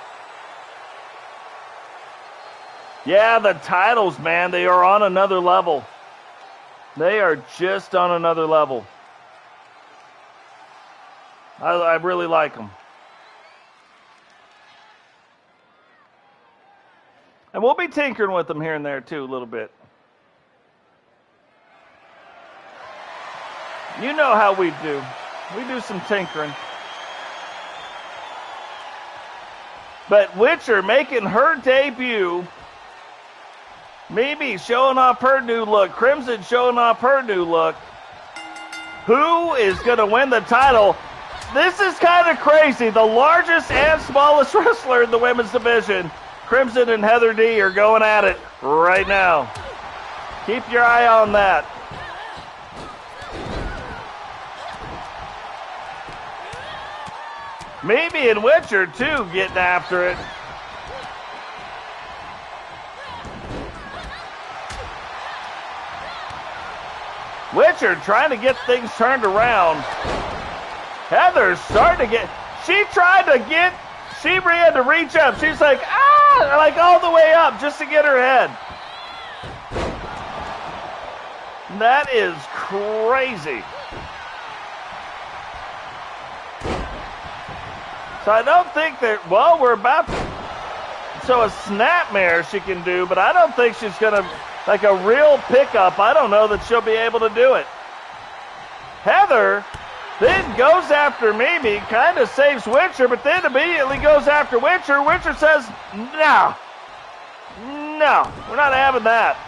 Yeah, the titles, man, they are on another level. They are just on another level. I really like them. And we'll be tinkering with them here and there, too, a little bit. You know how we do. We do some tinkering. But Witcher making her debut. Mimi showing off her new look. Crimson showing off her new look. Who is going to win the title? This is kind of crazy. The largest and smallest wrestler in the women's division, Crimson and Heather D, are going at it right now. Keep your eye on that. Mimi and Witcher, too, getting after it. Witcher trying to get things turned around. Heather's starting to get, she had to reach up. She's like, like all the way up just to get her head. That is crazy. So I don't think that, well, we're about to, so a snapmare she can do, but I don't think she's going to, like a real pickup, I don't know that she'll be able to do it. Heather then goes after Mimi, kind of saves Witcher, but then immediately goes after Witcher. Witcher says, no, we're not having that.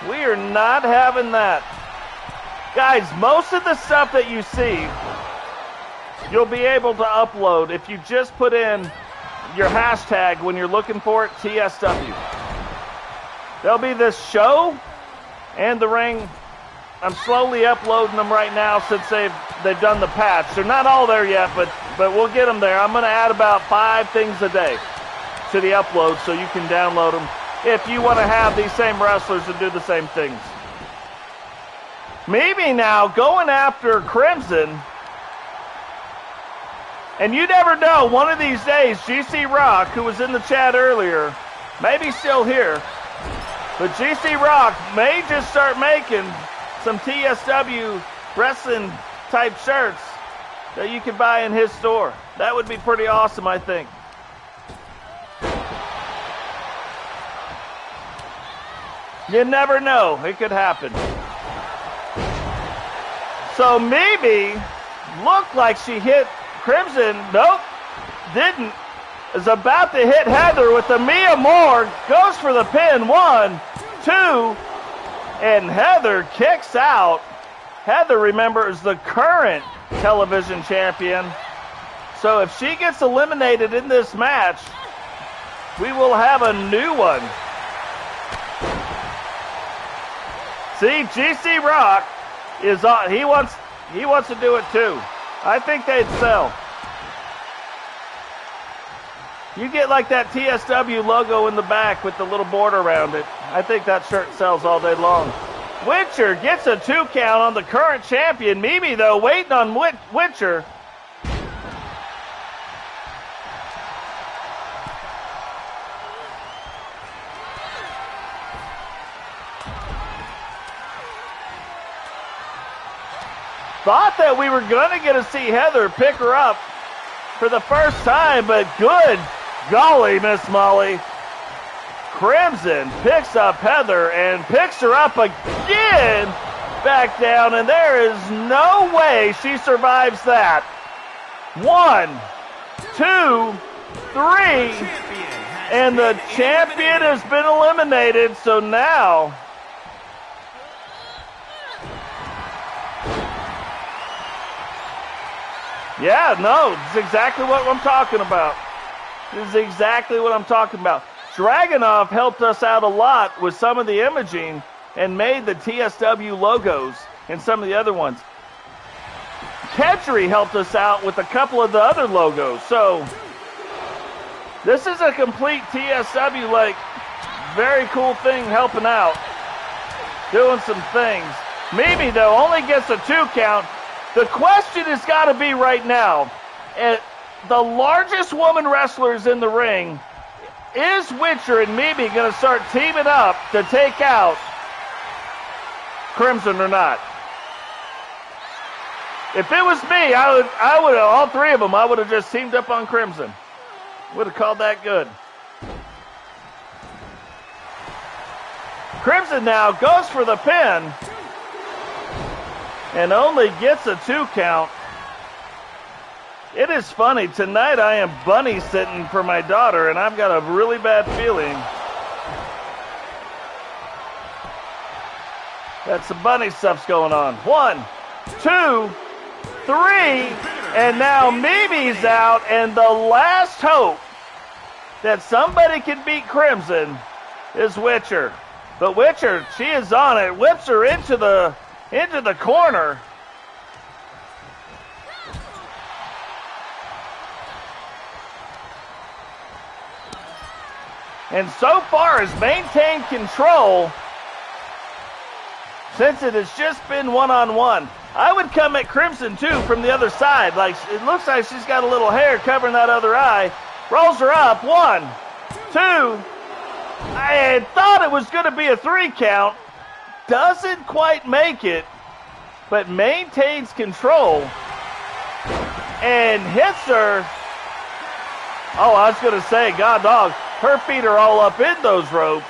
We are not having that. Guys, most of the stuff that you see, you'll be able to upload if you just put in your hashtag when you're looking for it, TSW. There'll be this show and the ring. I'm slowly uploading them right now since they've done the patch. They're not all there yet, but we'll get them there. I'm going to add about 5 things a day to the upload so you can download them if you want to have these same wrestlers and do the same things. Mimi now going after Crimson. And you never know, one of these days, GC Rock, who was in the chat earlier, maybe still here, but GC Rock may just start making some TSW Wrestling type shirts that you can buy in his store. That would be pretty awesome, I think. You never know. It could happen. So maybe looked like she hit Crimson. Nope, didn't. Is about to hit Heather with the Mia Moore. Goes for the pin. 1, 2, and Heather kicks out. Heather, remember, is the current television champion. So if she gets eliminated in this match, we will have a new one. See, GC Rock is on. He wants to do it too. I think they'd sell. You get like that TSW logo in the back with the little border around it. I think that shirt sells all day long. Witcher gets a 2 count on the current champion. Mimi, though, waiting on Witcher. Thought that we were going to get to see Heather pick her up for the first time, but good golly, Miss Molly. Crimson picks up Heather and picks her up again back down, and there is no way she survives that. 1, 2, 3, and the champion has been eliminated, so now yeah, no, it's exactly what I'm talking about. This is exactly what I'm talking about. Dragonov helped us out a lot with some of the imaging and made the TSW logos and some of the other ones. Kedri helped us out with a couple of the other logos. So this is a complete TSW, like, very cool thing helping out, doing some things. Mimi, though, only gets a 2 count. The question has got to be right now, the largest woman wrestlers in the ring, is Witcher and Mimi going to start teaming up to take out Crimson or not? If it was me, I would all three of them, I would have just teamed up on Crimson. Would have called that good. Crimson now goes for the pin and only gets a 2 count. It is funny. Tonight I am bunny sitting for my daughter, and I've got a really bad feeling that some bunny stuff's going on. 1, 2, 3, and now Mimi's out, and the last hope that somebody can beat Crimson is Witcher. But Witcher, she is on it, whips her into the corner. And so far has maintained control since it has just been one-on-one. I would come at Crimson, too, from the other side. Like, it looks like she's got a little hair covering that other eye. Rolls her up. 1, 2. I had thought it was going to be a 3 count. Doesn't quite make it, but maintains control. And hits her. Oh, I was going to say, God dog, her feet are all up in those ropes.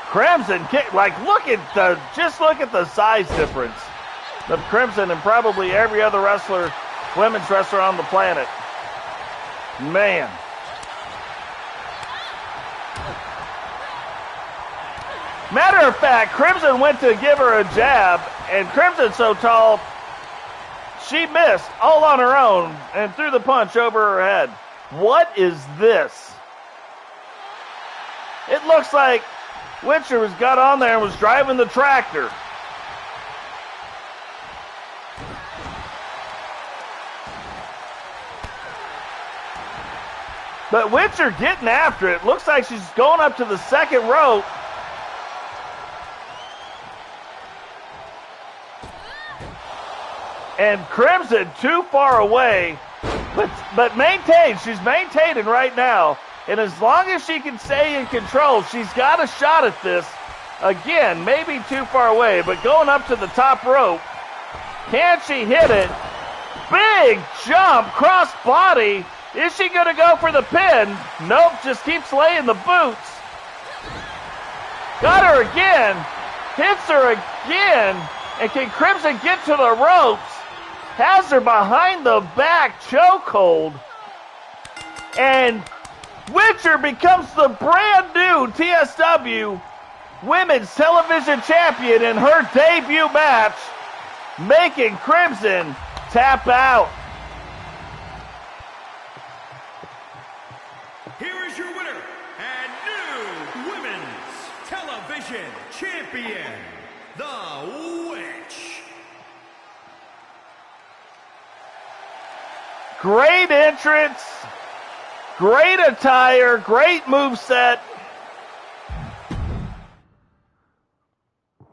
Crimson kick, like, just look at the size difference of Crimson and probably every other wrestler, women's wrestler on the planet. Man. Matter of fact, Crimson went to give her a jab, and Crimson's so tall, she missed all on her own and threw the punch over her head. What is this? It looks like Witcher got on there and was driving the tractor. But Witcher getting after it. Looks like she's going up to the second rope. And Crimson too far away, but maintains. She's maintaining right now. And as long as she can stay in control, she's got a shot at this. Again, maybe too far away, but going up to the top rope. Can she hit it? Big jump, cross body. Is she going to go for the pin? Nope, just keeps laying the boots. Got her again. Hits her again. And can Crimson get to the ropes? Has her behind the back chokehold. And Witcher becomes the brand new TSW Women's Television Champion in her debut match, making Crimson tap out. Here is your winner and new Women's Television Champion, the Witch. Great entrance, great attire, great moveset.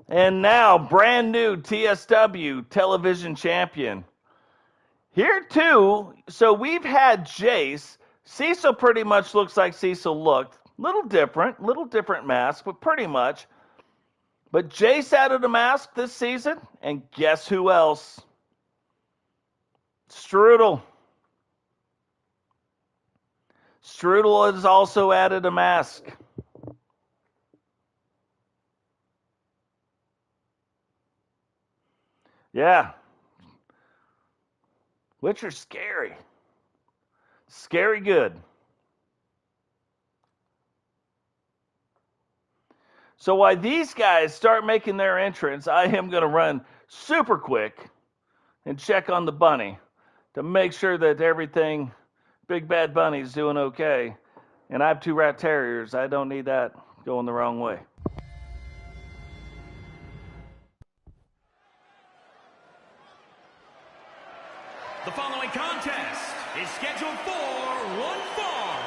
And now, brand new TSW Television Champion. Here, too, so we've had Jace. Cecil pretty much looks like Cecil looked. Little different mask, but pretty much. But Jace added a mask this season, and guess who else? Strudel. Strudel has also added a mask. Yeah. Witcher's scary. Scary good. So while these guys start making their entrance, I am going to run super quick and check on the bunny to make sure that everything, Big Bad Bunny, is doing okay. And I have 2 rat terriers. I don't need that going the wrong way. The following contest is scheduled for one fall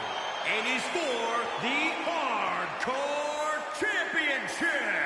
and is for the Hardcore Championship.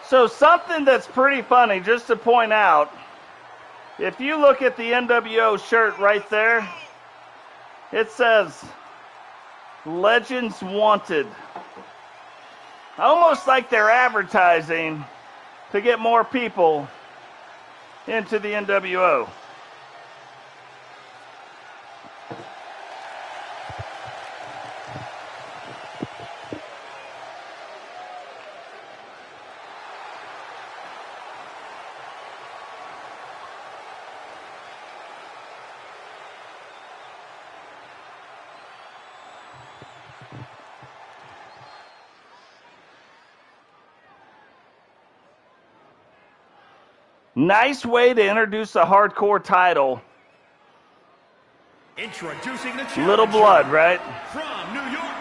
So something that's pretty funny, just to point out, if you look at the NWO shirt right there, it says, Legends Wanted. Almost like they're advertising to get more people into the NWO. Nice way to introduce a hardcore title. Introducing the challenger. Little blood, right? From New York,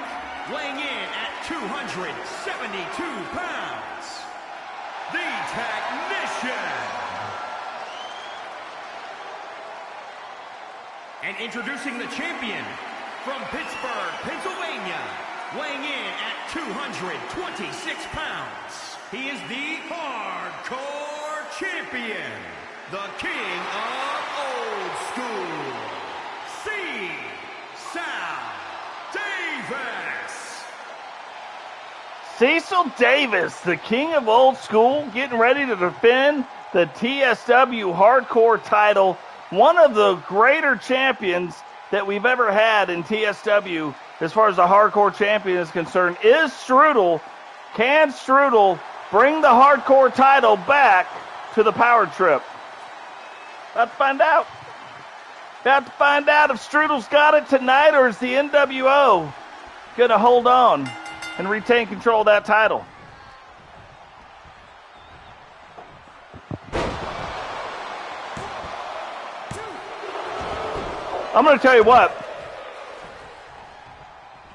weighing in at 272 pounds, the Technician. And introducing the champion from Pittsburgh, Pennsylvania, weighing in at 226 pounds. He is the Hardcore Champion, the King of Old School, Cecil Davis. Cecil Davis, the King of Old School, getting ready to defend the TSW Hardcore title. One of the greater champions that we've ever had in TSW, as far as the Hardcore Champion is concerned, is Strudel. Can Strudel bring the Hardcore title back to the Power Trip? About to find out. About to find out if Strudel's got it tonight, or is the NWO going to hold on and retain control of that title? I'm going to tell you what.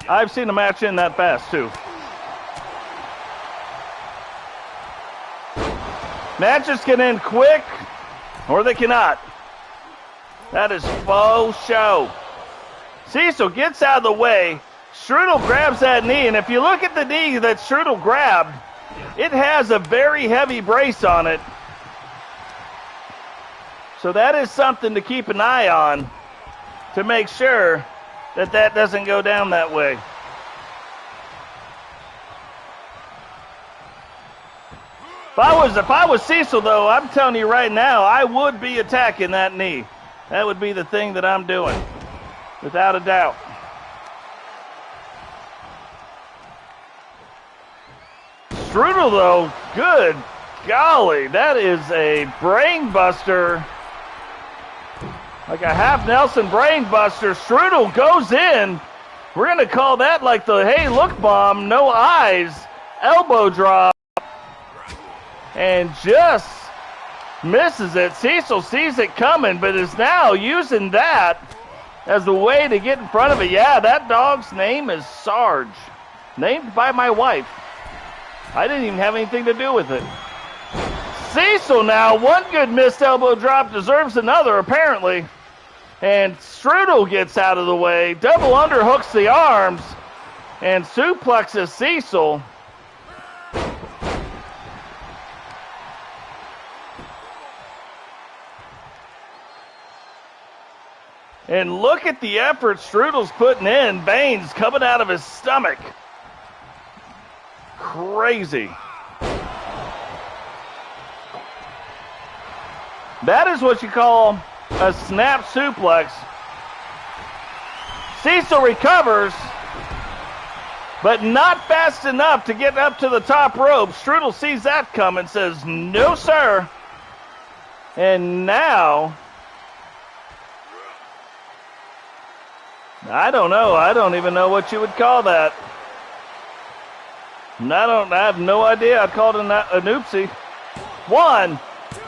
I've seen a match end that fast, too. Matches can end quick, or they cannot. That is faux show. Cecil gets out of the way. Strudel grabs that knee, and if you look at the knee that Strudel grabbed, it has a very heavy brace on it. So that is something to keep an eye on to make sure that that doesn't go down that way. If I was Cecil, though, I'm telling you right now, I would be attacking that knee. That would be the thing that I'm doing, without a doubt. Strudel, though, good golly, that is a brain buster. Like a half Nelson brain buster. Strudel goes in. We're going to call that like the hey, look bomb, no eyes, elbow drop. And just misses it. Cecil sees it coming, but is now using that as the way to get in front of it. Yeah, that dog's name is Sarge. Named by my wife. I didn't even have anything to do with it. Cecil now, one good missed elbow drop deserves another, apparently. And Strudel gets out of the way. Double underhooks the arms. And suplexes Cecil. And look at the effort Strudel's putting in. Veins coming out of his stomach. Crazy. That is what you call a snap suplex. Cecil recovers, but not fast enough to get up to the top rope. Strudel sees that come and says, no, sir. And now, I don't know. I don't even know what you would call that. I have no idea. I'd call it an oopsie. 1,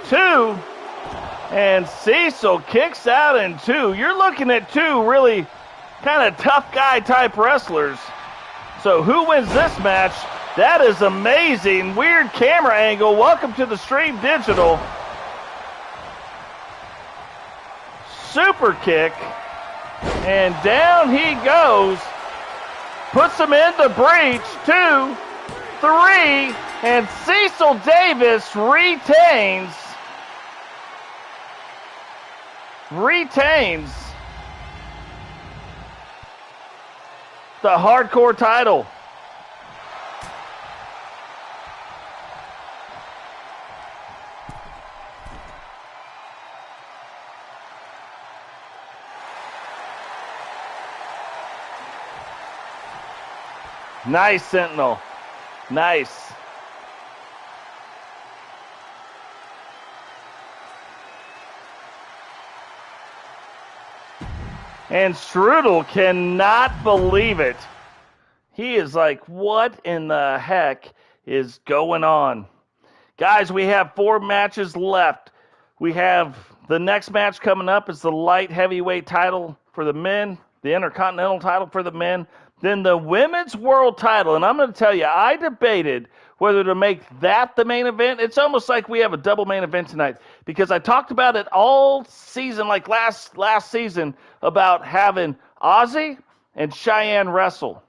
2, and Cecil kicks out in 2. You're looking at 2 really kind of tough guy type wrestlers. So who wins this match? That is amazing. Weird camera angle. Welcome to the stream digital. Super kick. And down he goes. Puts him in the breach. 2, 3, and Cecil Davis retains the hardcore title. Nice, Sentinel. Nice. And Strudel cannot believe it. He is like, what in the heck is going on? Guys, we have 4 matches left. We have the next match coming up is the light heavyweight title for the men, the Intercontinental title for the men, then the women's world title. And I'm going to tell you, I debated whether to make that the main event. It's almost like we have a double main event tonight because I talked about it all season, like last season, about having Ozzy and Shyanne wrestle.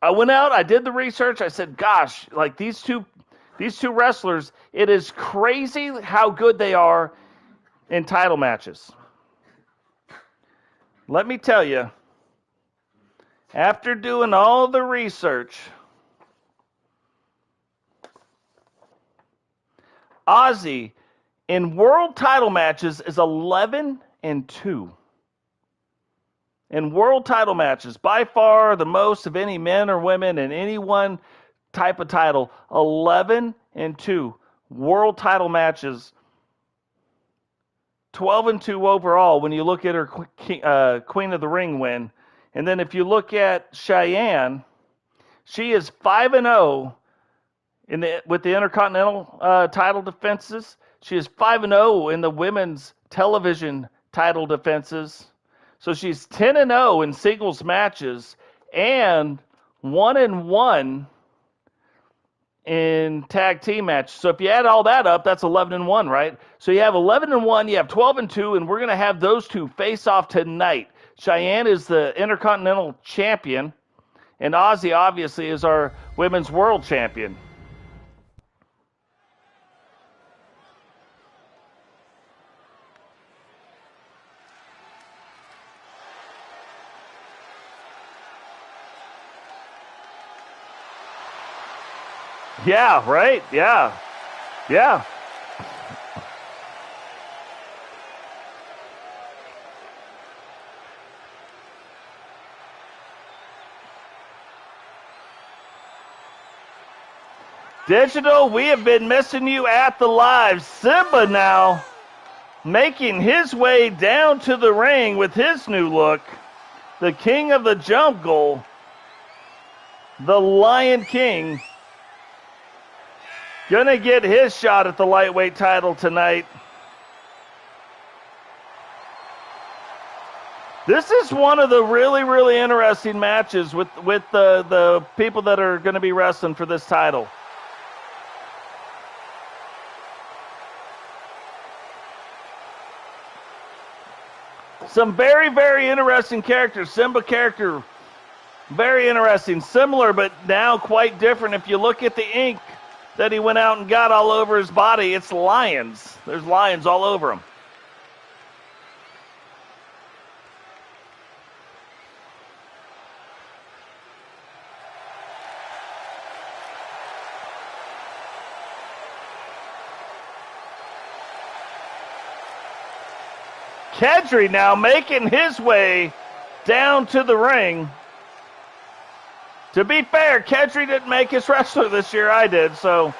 I went out, I did the research, I said, gosh, like these two wrestlers, it is crazy how good they are in title matches. Let me tell you, after doing all the research, Ozzy in world title matches is 11-2. In world title matches, by far the most of any men or women in any one type of title, 11-2. World title matches, 12-2 overall when you look at her Queen of the Ring win. And then if you look at Shyanne, she is 5-0 with the Intercontinental title defenses. She is 5-0 in the women's television title defenses. So she's 10-0 in singles matches and 1-1 in tag team matches. So if you add all that up, that's 11-1, right? So you have 11-1, you have 12-2, and we're going to have those two face off tonight. Shyanne is the Intercontinental champion, and Ozzy obviously is our women's world champion. Yeah, right? Yeah. Yeah. Digital, we have been missing you at the live. Simba now making his way down to the ring with his new look. The king of the jungle, the Lion King, gonna get his shot at the lightweight title tonight. This is one of the really, really interesting matches with the people that are going to be wrestling for this title. Some very, very interesting characters. Simba character, very interesting. Similar, but now quite different. If you look at the ink that he went out and got all over his body, it's lions. There's lions all over him. Kedri now making his way down to the ring. To be fair, Kedri didn't make his wrestler this year. I did, so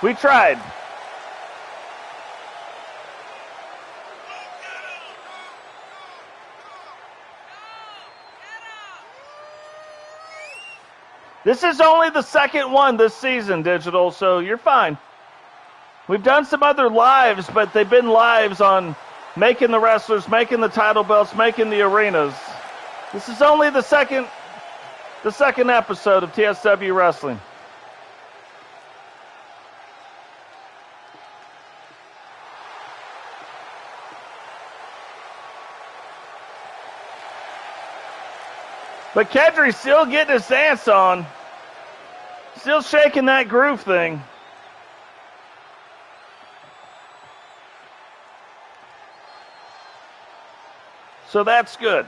we tried. This is only the second one this season, Digital, so you're fine. We've done some other lives, but they've been lives on making the wrestlers, making the title belts, making the arenas. This is only the second episode of TSW Wrestling. But Kedri's still getting his dance on. Still shaking that groove thing. So that's good.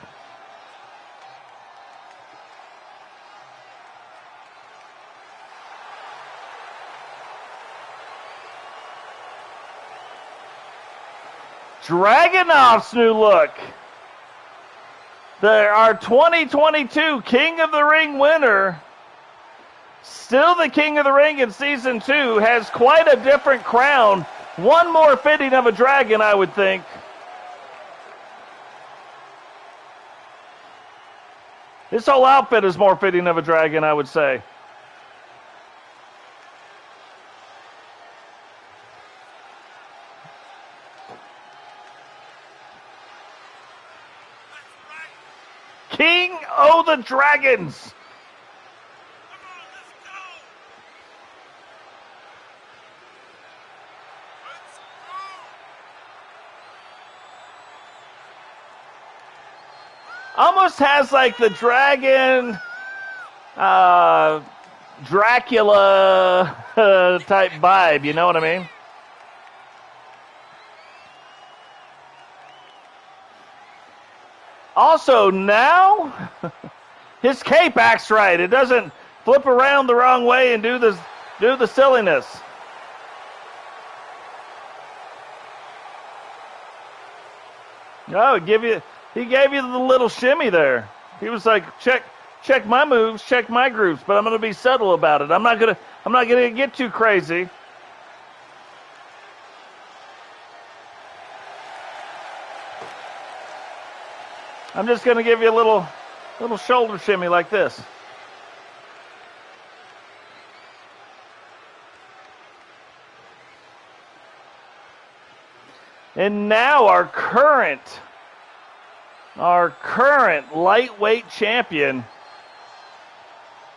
Dragonov's new look. Our 2022 King of the Ring winner, still the King of the Ring in Season 2, has quite a different crown. One more fitting of a dragon, I would think. This whole outfit is more fitting of a dragon, I would say. King of the Dragons. Almost has like the dragon, Dracula type vibe, you know what I mean? Also now, his cape acts right. It doesn't flip around the wrong way and do the silliness. No, he gave you the little shimmy there. He was like, check my moves, check my grooves, but I'm going to be subtle about it. I'm not going to get too crazy. I'm just going to give you a little shoulder shimmy like this. And now our current lightweight champion.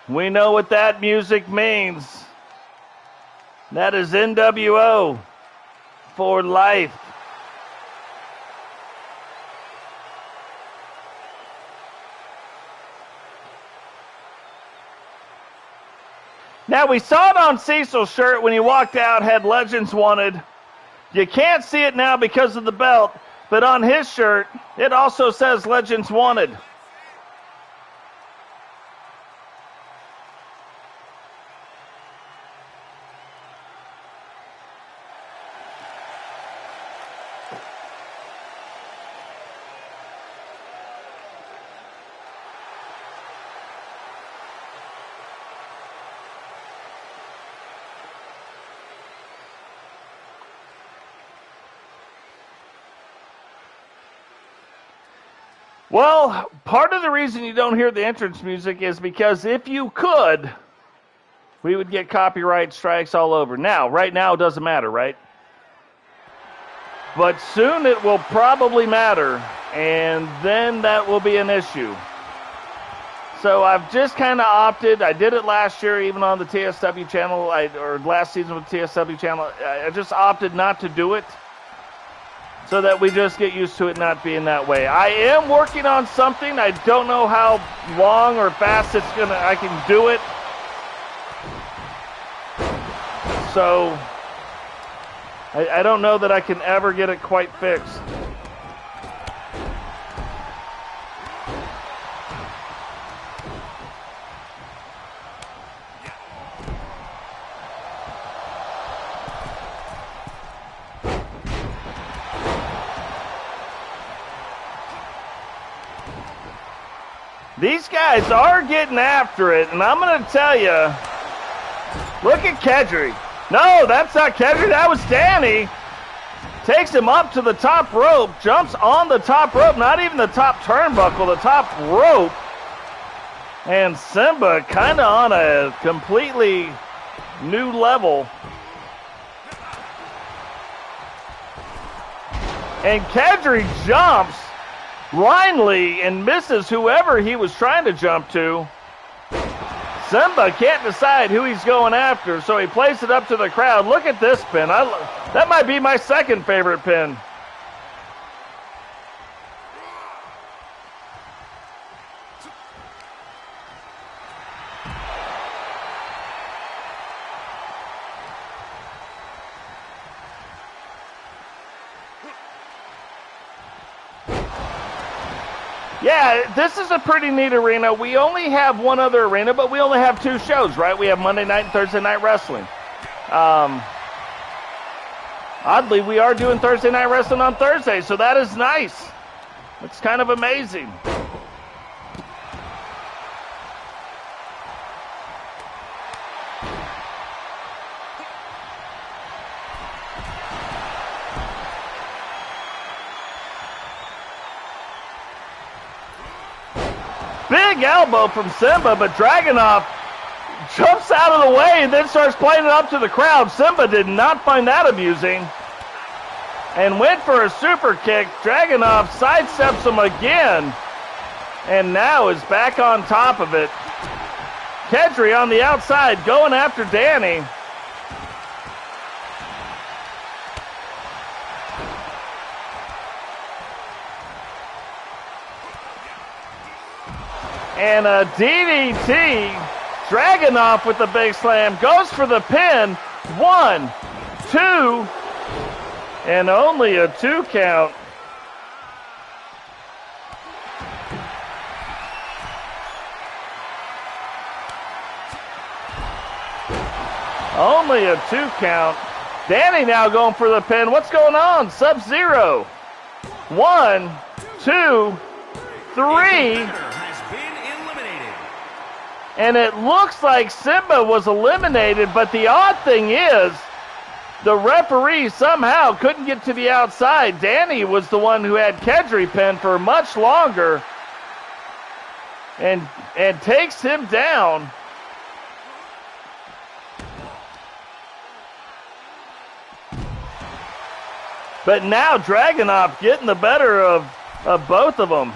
We know what that music means. That is NWO for life. Now, we saw it on Cecil's shirt when he walked out, had Legends Wanted. You can't see it now because of the belt, but on his shirt, it also says Legends Wanted. Well, part of the reason you don't hear the entrance music is because if you could, we would get copyright strikes all over. Now, right now, it doesn't matter, right? But soon it will probably matter, and then that will be an issue. So I've just kind of opted. I did it last year, even on the TSW channel, or last season with the TSW channel. I just opted not to do it so that we just get used to it not being that way. I am working on something. I don't know how long or fast I can do it. So I don't know that I can ever get it quite fixed. These guys are getting after it, and I'm going to tell you, look at Kedri. No, that's not Kedri, that was Danny. Takes him up to the top rope, jumps on the top rope, not even the top turnbuckle, the top rope. And Simba kind of on a completely new level. And Kedri jumps blindly and misses whoever he was trying to jump to. Simba can't decide who he's going after, so he plays it up to the crowd. Look at this pin. That might be my second favorite pin. Yeah, this is a pretty neat arena. We only have one other arena, but we only have two shows, right? We have Monday night and Thursday night wrestling. Oddly, we are doing Thursday night wrestling on Thursday, so that is nice. It's kind of amazing. Big elbow from Simba, but Dragonov jumps out of the way and then starts playing it up to the crowd. Simba did not find that amusing and went for a super kick. Dragonov sidesteps him again and now is back on top of it. Kedri on the outside going after Danny. And a DDT. Dragonov with the big slam. Goes for the pin. 1, 2, and only a 2 count. Only a 2 count. Danny now going for the pin. What's going on? Sub-Zero. 1, 2, 3. And it looks like Simba was eliminated, but the odd thing is the referee somehow couldn't get to the outside. Danny was the one who had Kedri pinned for much longer and takes him down. But now Dragonov getting the better of both of them.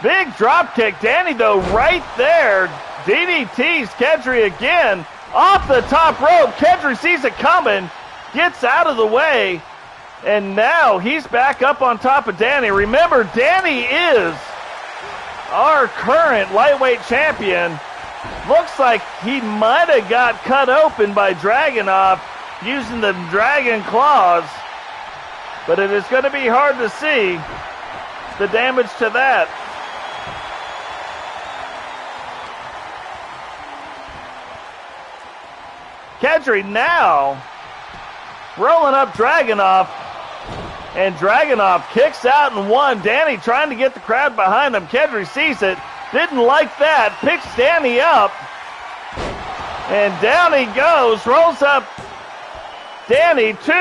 Big drop kick. Danny, though, right there. DDTs Kedri again. Off the top rope. Kedri sees it coming. Gets out of the way. And now he's back up on top of Danny. Remember, Danny is our current lightweight champion. Looks like he might have got cut open by Dragonov using the dragon claws. But it is going to be hard to see the damage to that. Kedri now rolling up Dragonov, and Dragonov kicks out and 1. Danny trying to get the crowd behind him. Kedri sees it, didn't like that, picks Danny up, And down he goes, rolls up Danny, 2,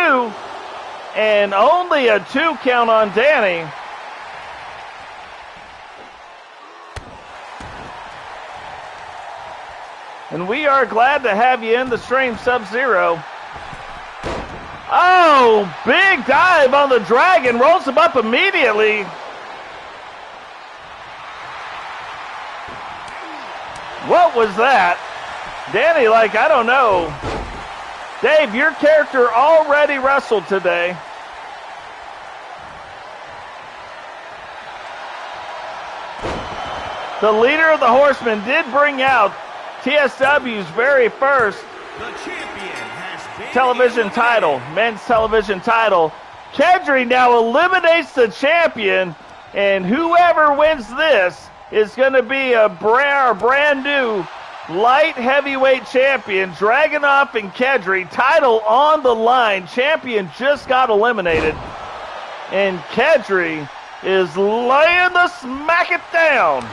and only a 2 count on Danny. And we are glad to have you in the stream, Sub-Zero. Oh, big dive on the Dragon, rolls him up immediately. What was that? Danny, I don't know. Dave, your character already wrestled today. The leader of the Horsemen did bring out TSW's very first television title, men's television title. Kedri now eliminates the champion, and whoever wins this is going to be our brand new light heavyweight champion. Dragonov and Kedri, title on the line. Champion just got eliminated, and Kedri is laying the smack it down.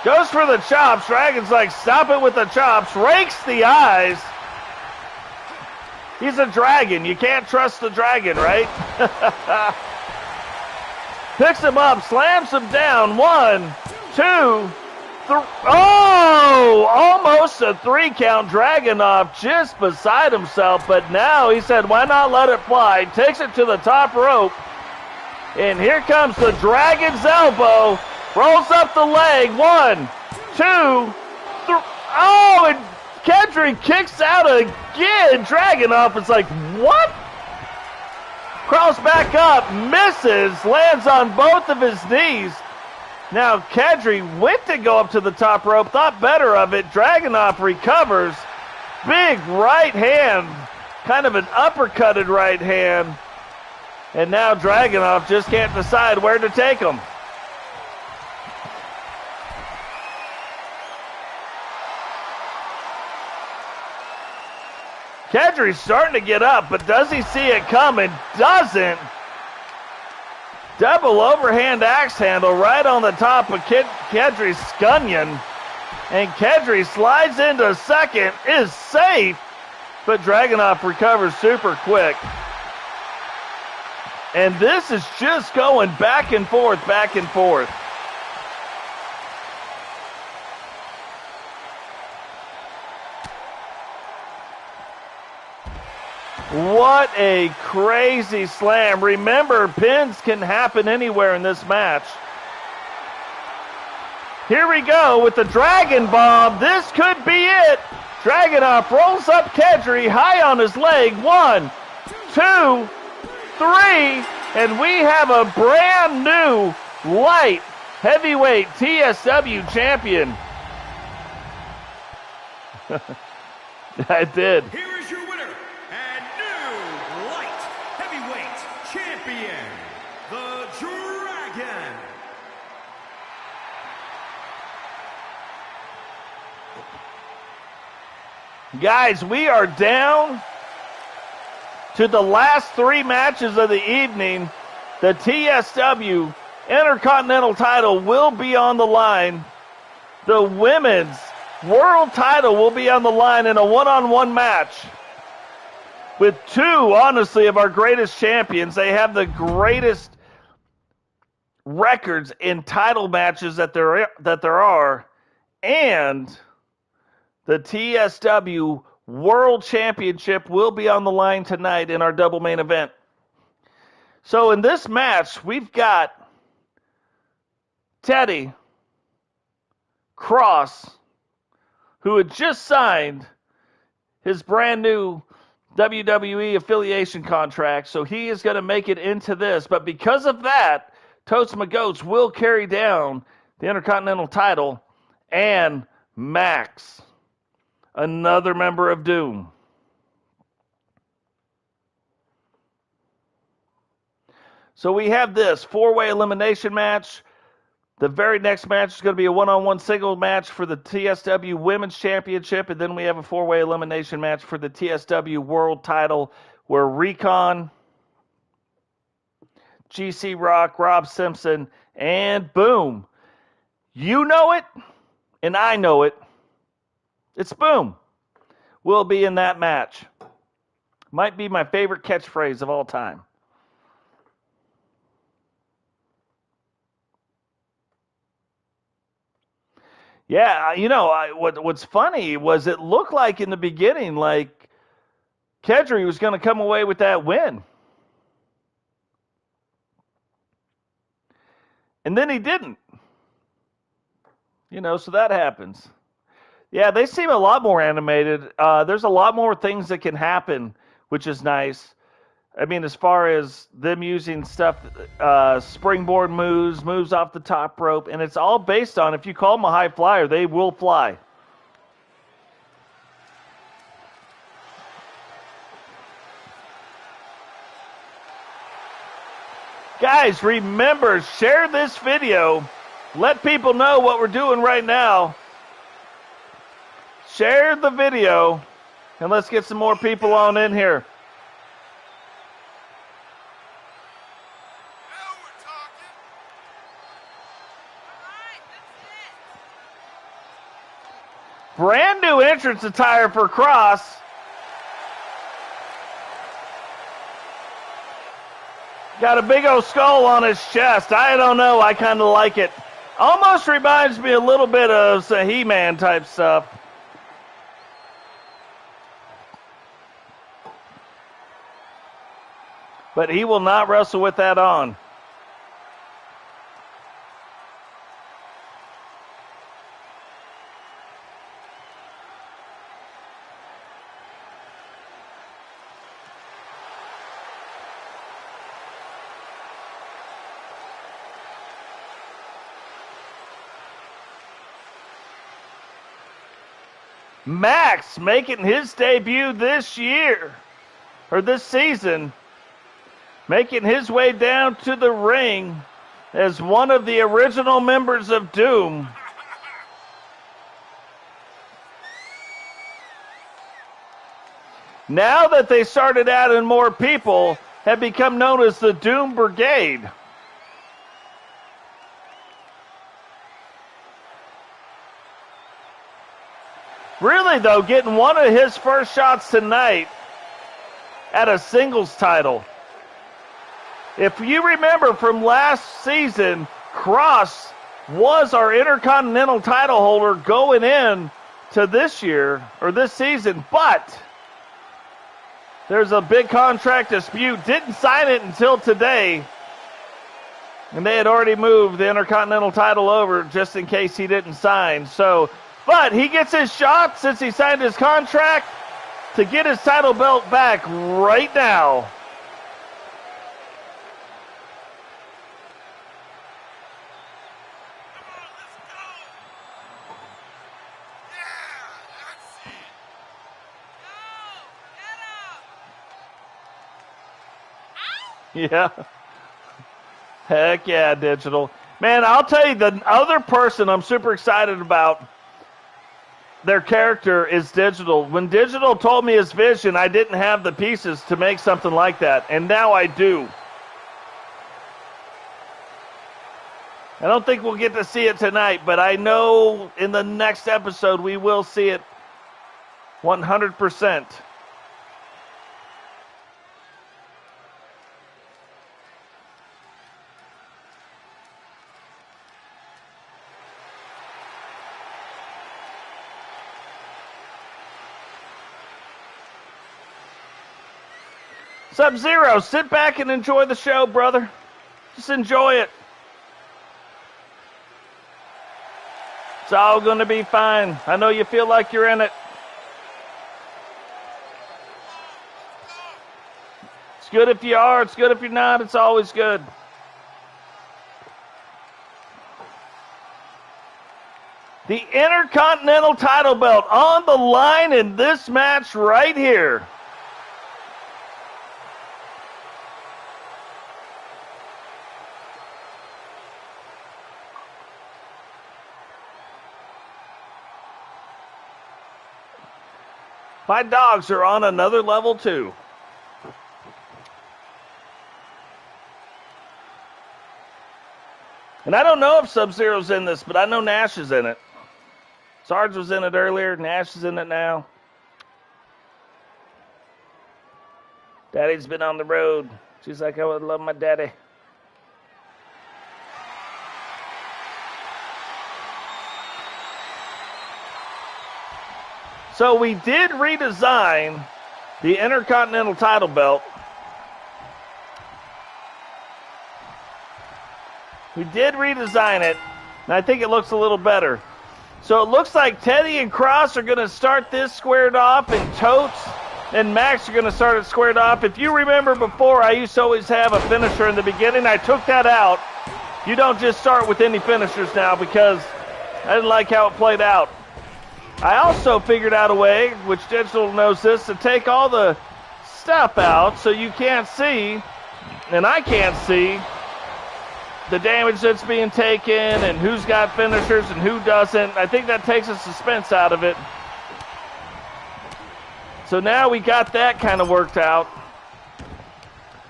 Goes for the chops. Dragon's like, stop it with the chops. Rakes the eyes. He's a dragon. You can't trust the dragon, right? Picks him up, slams him down. 1, 2, 3. Oh, almost a 3 count. Dragonov just beside himself, but now he said, why not let it fly? Takes it to the top rope. And here comes the Dragon's elbow. Rolls up the leg. 1, 2, 3. Oh, and Kedri kicks out again. Dragonov is like, what? Crawls back up, misses, lands on both of his knees. Now Kedri went to go up to the top rope, thought better of it. Dragonov recovers. Big right hand, kind of an uppercutted right hand. And now Dragonov just can't decide where to take him. Kedri's starting to get up, but does he see it coming? Doesn't. Double overhand axe handle right on the top of Kedri's scunion. And Kedri slides into second, is safe, but Dragonov recovers super quick. And this is just going back and forth, back and forth. What a crazy slam. Remember, pins can happen anywhere in this match. Here we go with the Dragon Bomb. This could be it. Dragonov rolls up Kedri high on his leg. 1, 2, 3. And we have a brand new light heavyweight TSW champion. I did. Here is your winner and new light heavyweight champion, the Dragon. Guys, we are down to the last 3 matches of the evening. The TSW Intercontinental title will be on the line. The women's world title will be on the line in a one-on-one match with 2, honestly, of our greatest champions. They have the greatest records in title matches that there are, and the TSW World Championship will be on the line tonight in our double main event. So in this match, we've got Teddy Cross, who had just signed his brand new WWE affiliation contract, so he is going to make it into this. But because of that, Totes My Goats will carry down the Intercontinental title, and Max, another member of Doom. So we have this 4-way elimination match. The very next match is going to be a one-on-one single match for the TSW Women's Championship, and then we have a 4-way elimination match for the TSW World title where Recon, GC Rock, Rob Simpson, and boom, you know it, and I know it, It's boom. Will be in that match. Might be my favorite catchphrase of all time. Yeah, you know, what's funny was it looked like in the beginning like Kedri was going to come away with that win. And then he didn't. You know, so that happens. Yeah, they seem a lot more animated. There's a lot more things that can happen, which is nice. I mean, as far as them using stuff, springboard moves off the top rope, and it's all based on if you call them a high flyer, they will fly. Guys, remember, share this video. Let people know what we're doing right now. Share the video, and let's get some more people on in here. Brand new entrance attire for Cross. Got a big old skull on his chest. I don't know. I kind of like it. Almost reminds me a little bit of some He-Man type stuff. But he will not wrestle with that on. Max making his debut this year, or this season, making his way down to the ring as one of the original members of Doom. Now that they started adding more people, have become known as the Doom Brigade. Really, though, getting one of his first shots tonight at a singles title. If you remember from last season, Cross was our Intercontinental title holder going in to this year, or this season, but there's a big contract dispute. Didn't sign it until today, and they had already moved the Intercontinental title over just in case he didn't sign. So, but he gets his shot since he signed his contract to get his title belt back right now. Yeah. Heck yeah, Digital. Man, I'll tell you, the other person I'm super excited about, their character, is Digital. When Digital told me his vision, I didn't have the pieces to make something like that, and now I do. I don't think we'll get to see it tonight, but I know in the next episode we will see it 100%. Sub-Zero, sit back and enjoy the show, brother. Just enjoy it. It's all going to be fine. I know you feel like you're in it. It's good if you are. It's good if you're not. It's always good. The Intercontinental title belt on the line in this match right here. My dogs are on another level too. And I don't know if Sub-Zero's in this, but I know Nash is in it. Sarge was in it earlier. Nash is in it now. Daddy's been on the road. She's like, I would love my daddy. So we did redesign the Intercontinental title belt. We did redesign it, and I think it looks a little better. So it looks like Teddy and Cross are going to start this squared off, and Totes and Max are going to start it squared off. If you remember before, I used to always have a finisher in the beginning. I took that out. You don't just start with any finishers now because I didn't like how it played out. I also figured out a way, which Digital knows this, to take all the stuff out so you can't see, and I can't see, the damage that's being taken and who's got finishers and who doesn't. I think that takes the suspense out of it. So now we got that kind of worked out.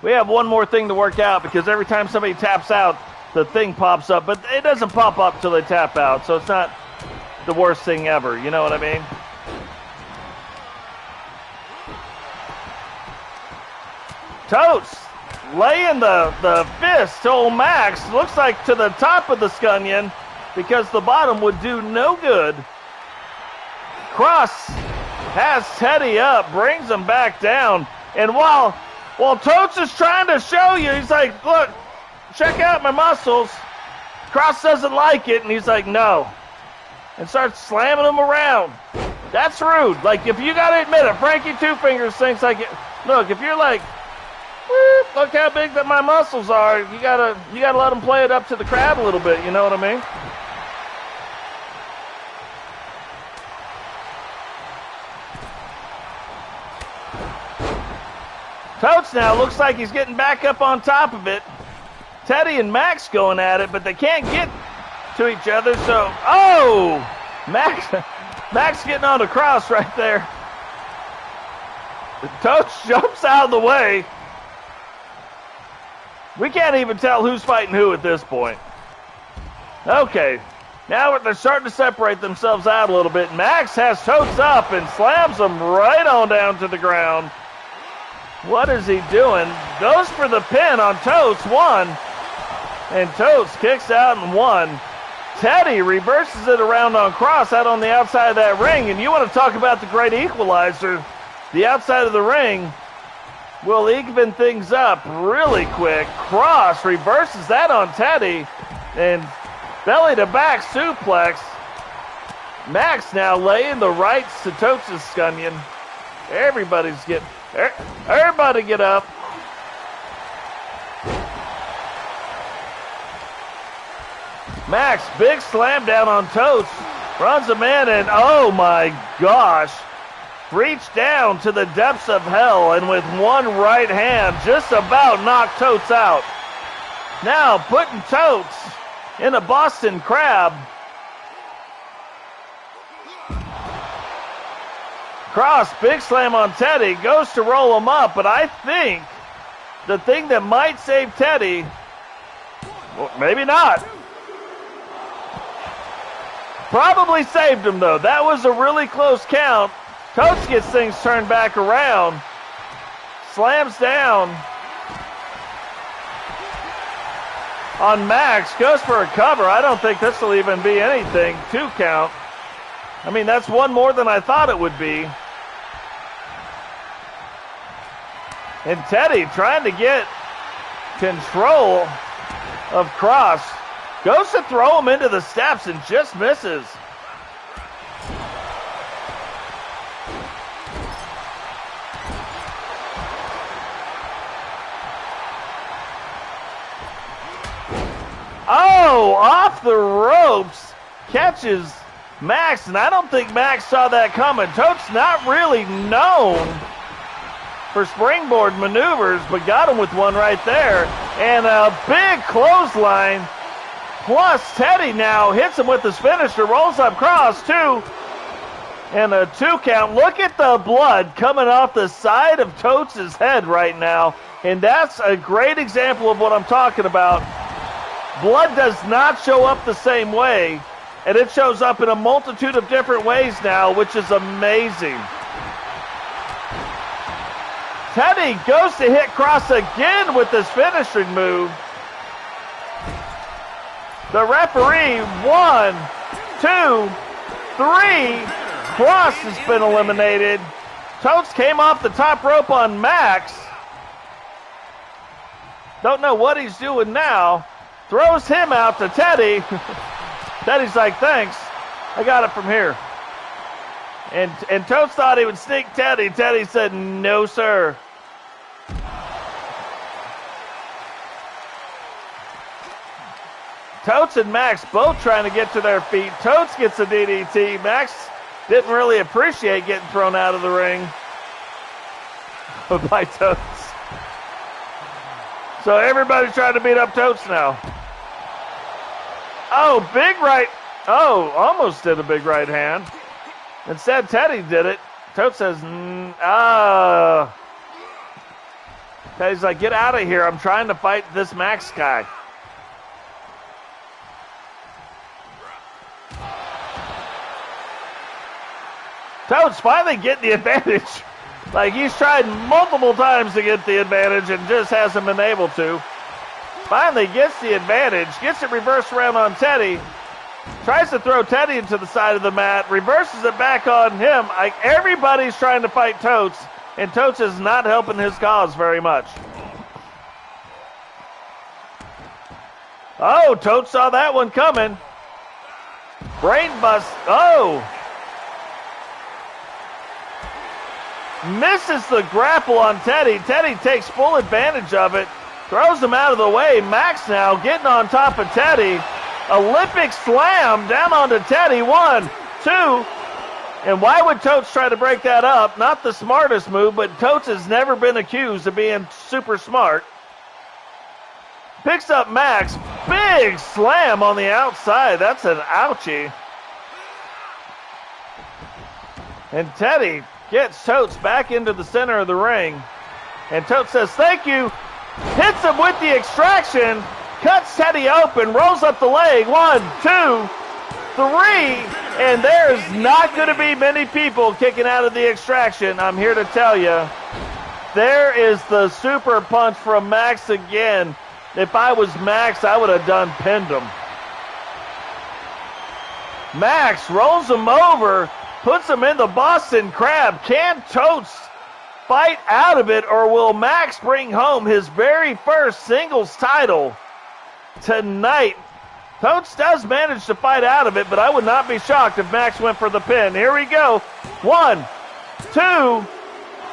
We have one more thing to work out because every time somebody taps out, the thing pops up. But it doesn't pop up till they tap out, so it's not the worst thing ever. You know what I mean? Totes laying the fist to old Max. Looks like to the top of the scunion because the bottom would do no good. Cross has Teddy up, brings him back down. And while Totes is trying to show you, he's like, look, check out my muscles. Cross doesn't like it, and he's like, no. And starts slamming him around. That's rude. Like, if you got to admit it, Frankie Two Fingers thinks like, look, if you're like, look how big that my muscles are, you gotta let them play it up to the crowd a little bit, you know what I mean? Totes now looks like he's getting back up on top of it. Teddy and Max going at it, but they can't get to each other, so, oh! Max getting on the cross right there. Totes jumps out of the way. We can't even tell who's fighting who at this point. Okay, now they're starting to separate themselves out a little bit. Max has Totes up and slams him right on down to the ground. What is he doing? Goes for the pin on Totes, one. And Totes kicks out and one. Teddy reverses it around on Cross out on the outside of that ring. And you want to talk about the great equalizer. The outside of the ring will even things up really quick. Cross reverses that on Teddy. And belly to back suplex. Max now laying the rights to Totes' scunion. Everybody get up. Max, big slam down on Totes. Runs him in and oh my gosh. Reached down to the depths of hell and with one right hand just about knocked Totes out. Now putting Totes in a Boston Crab. Cross, big slam on Teddy, goes to roll him up, but I think the thing that might save Teddy, well, maybe not. Probably saved him though. That was a really close count. Totes gets things turned back around. Slams down on Max, goes for a cover. I don't think this will even be anything. 2 count. I mean, that's one more than I thought it would be. And Teddy trying to get control of Cross. Goes to throw him into the steps and just misses. Oh, off the ropes. Catches Max, and I don't think Max saw that coming. Totes not really known for springboard maneuvers, but got him with one right there. And a big clothesline. Plus, Teddy now hits him with his finisher, rolls up Cross, 2. And a 2 count. Look at the blood coming off the side of Totes' head right now. And that's a great example of what I'm talking about. Blood does not show up the same way And it shows up in a multitude of different ways now, which is amazing. Teddy goes to hit cross again with this finishing move. The referee, 1, 2, 3. Cross has been eliminated. Tjones came off the top rope on Max. Don't know what he's doing now. Throws him out to Teddy. Teddy's like, thanks. I got it from here. And Tjones thought he would sneak Teddy. Teddy said, no, sir. Tjones and Max both trying to get to their feet. Tjones gets a DDT. Max didn't really appreciate getting thrown out of the ring by Tjones. So everybody's trying to beat up Tjones now. Oh, big right. Oh, almost did a big right hand. Instead, Teddy did it. Tjones says, Teddy's like, get out of here. I'm trying to fight this Max guy. Tjones finally getting the advantage. Like, he's tried multiple times to get the advantage and just hasn't been able to. Finally gets the advantage, gets it reversed around on Teddy. Tries to throw Teddy into the side of the mat, reverses it back on him. Everybody's trying to fight Tjones, and Tjones is not helping his cause very much. Oh, Tjones saw that one coming. Brain bust. Oh. Misses the grapple on Teddy. Teddy takes full advantage of it. Throws him out of the way. Max now getting on top of Teddy. Olympic slam down onto Teddy. 1, 2. And why would Tjones try to break that up? Not the smartest move, but Tjones has never been accused of being super smart. Picks up Max. Big slam on the outside. That's an ouchie. And Teddy gets Tjones back into the center of the ring. And Tjones says, thank you. Hits him with the extraction. Cuts Teddy open. Rolls up the leg. 1, 2, 3. And there's not going to be many people kicking out of the extraction. I'm here to tell you. There is the super punch from Max again. If I was Max, I would have done pinned him. Max rolls him over. Puts him in the Boston Crab. Can Tjones fight out of it, or will Max bring home his very first singles title tonight? Tjones does manage to fight out of it, but I would not be shocked if Max went for the pin. Here we go. 1, 2, 3.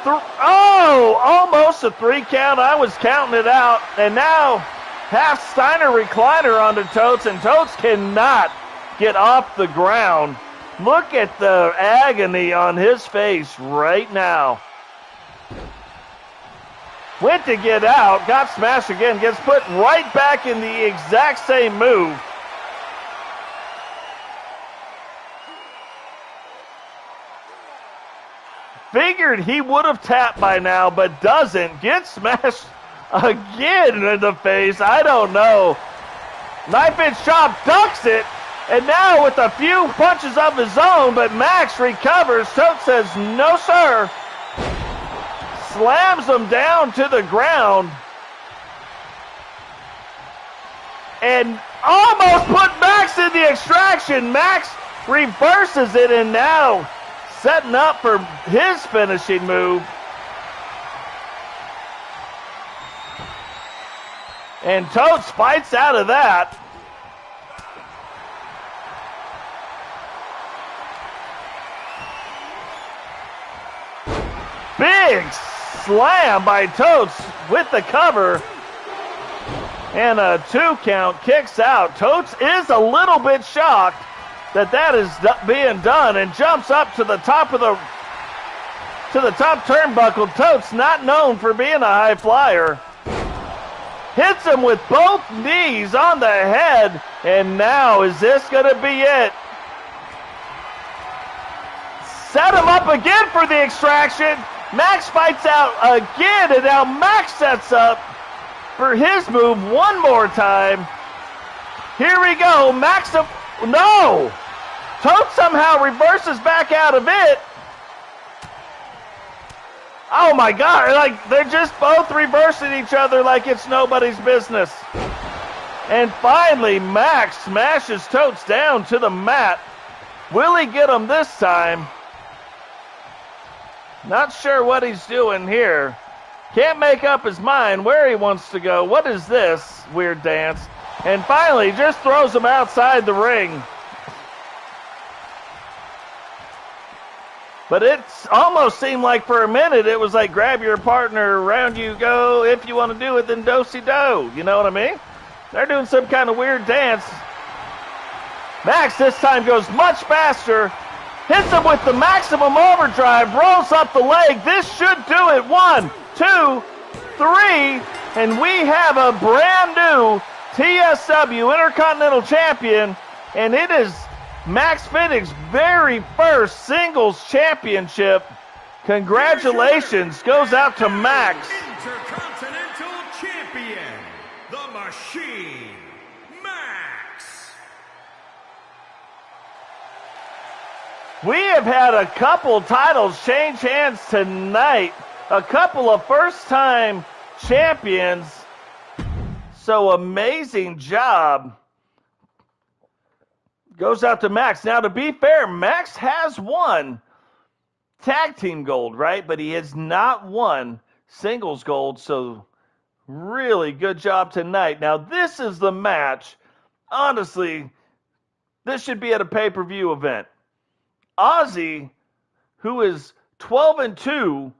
Oh, almost a 3 count. I was counting it out. And now half Steiner recliner onto Tjones, and Tjones cannot get off the ground. Look at the agony on his face right now. Went to get out, got smashed again, gets put right back in the exact same move. Figured he would have tapped by now, but doesn't. Gets smashed again in the face. I don't know. Knife edge chop, ducks it. And now with a few punches of his own, but Max recovers. Tjones says, no, sir. Slams him down to the ground. And almost put Max in the extraction. Max reverses it and now setting up for his finishing move. And Tjones fights out of that. Big slam by Tjones with the cover. And a 2 count, kicks out. Tjones is a little bit shocked that is being done and jumps up to the top of the top turnbuckle. Tjones not known for being a high flyer. Hits him with both knees on the head. And now is this going to be it? Set him up again for the extraction. Max fights out again, and now Max sets up for his move one more time. Here we go. Max No! Toad somehow reverses back out of it. Oh my God, like they're just both reversing each other like it's nobody's business. And finally, Max smashes Totes down to the mat. Will he get him this time? Not sure what he's doing here. Can't make up his mind where he wants to go. What is this weird dance? And finally, just throws him outside the ring. But it almost seemed like for a minute it was like grab your partner, around you go. If you want to do it, then do-si-do. You know what I mean? They're doing some kind of weird dance. Max this time goes much faster. Hits him with the maximum overdrive. Rolls up the leg. This should do it. 1, 2, 3. And we have a brand new TSW Intercontinental Champion. And it is Max Fenig's very first singles championship. Congratulations goes out to Max. Intercontinental Champion, the Machine, Max. We have had a couple titles change hands tonight. A couple of first-time champions. So amazing job. Goes out to Max. Now, to be fair, Max has won tag team gold, right? But he has not won singles gold. So really good job tonight. Now, this is the match. Honestly, this should be at a pay-per-view event. Ozzy, who is 12-2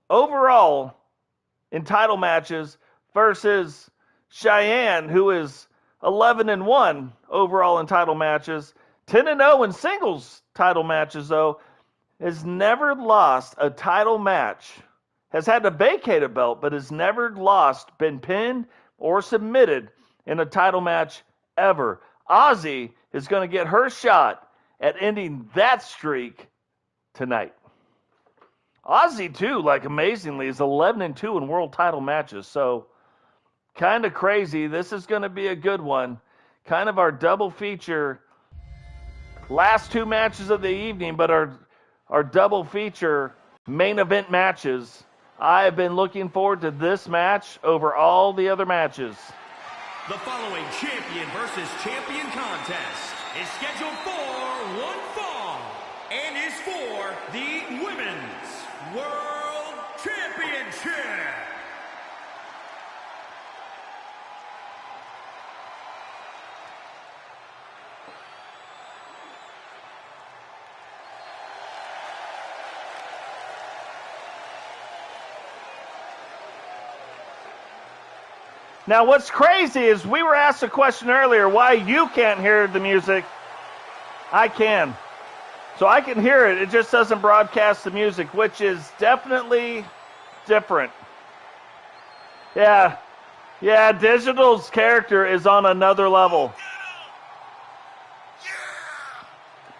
overall in title matches, versus Shyanne, who is 11-1 overall in title matches, 10-0 in singles title matches, though, has never lost a title match, has had to vacate a belt, but has never lost, been pinned, or submitted in a title match ever. Ozzy is going to get her shot at ending that streak tonight. Ozzy, too, like amazingly, is 11-2 in world title matches, so kind of crazy. This is going to be a good one. Kind of our double feature. Last two matches of the evening, but our double feature main event matches. I have been looking forward to this match over all the other matches. The following champion versus champion contest is scheduled for one fall and is for the Women's World Championship. Now, what's crazy is we were asked a question earlier why you can't hear the music. I can. So I can hear it. It just doesn't broadcast the music, which is definitely different. Yeah, Digital's character is on another level.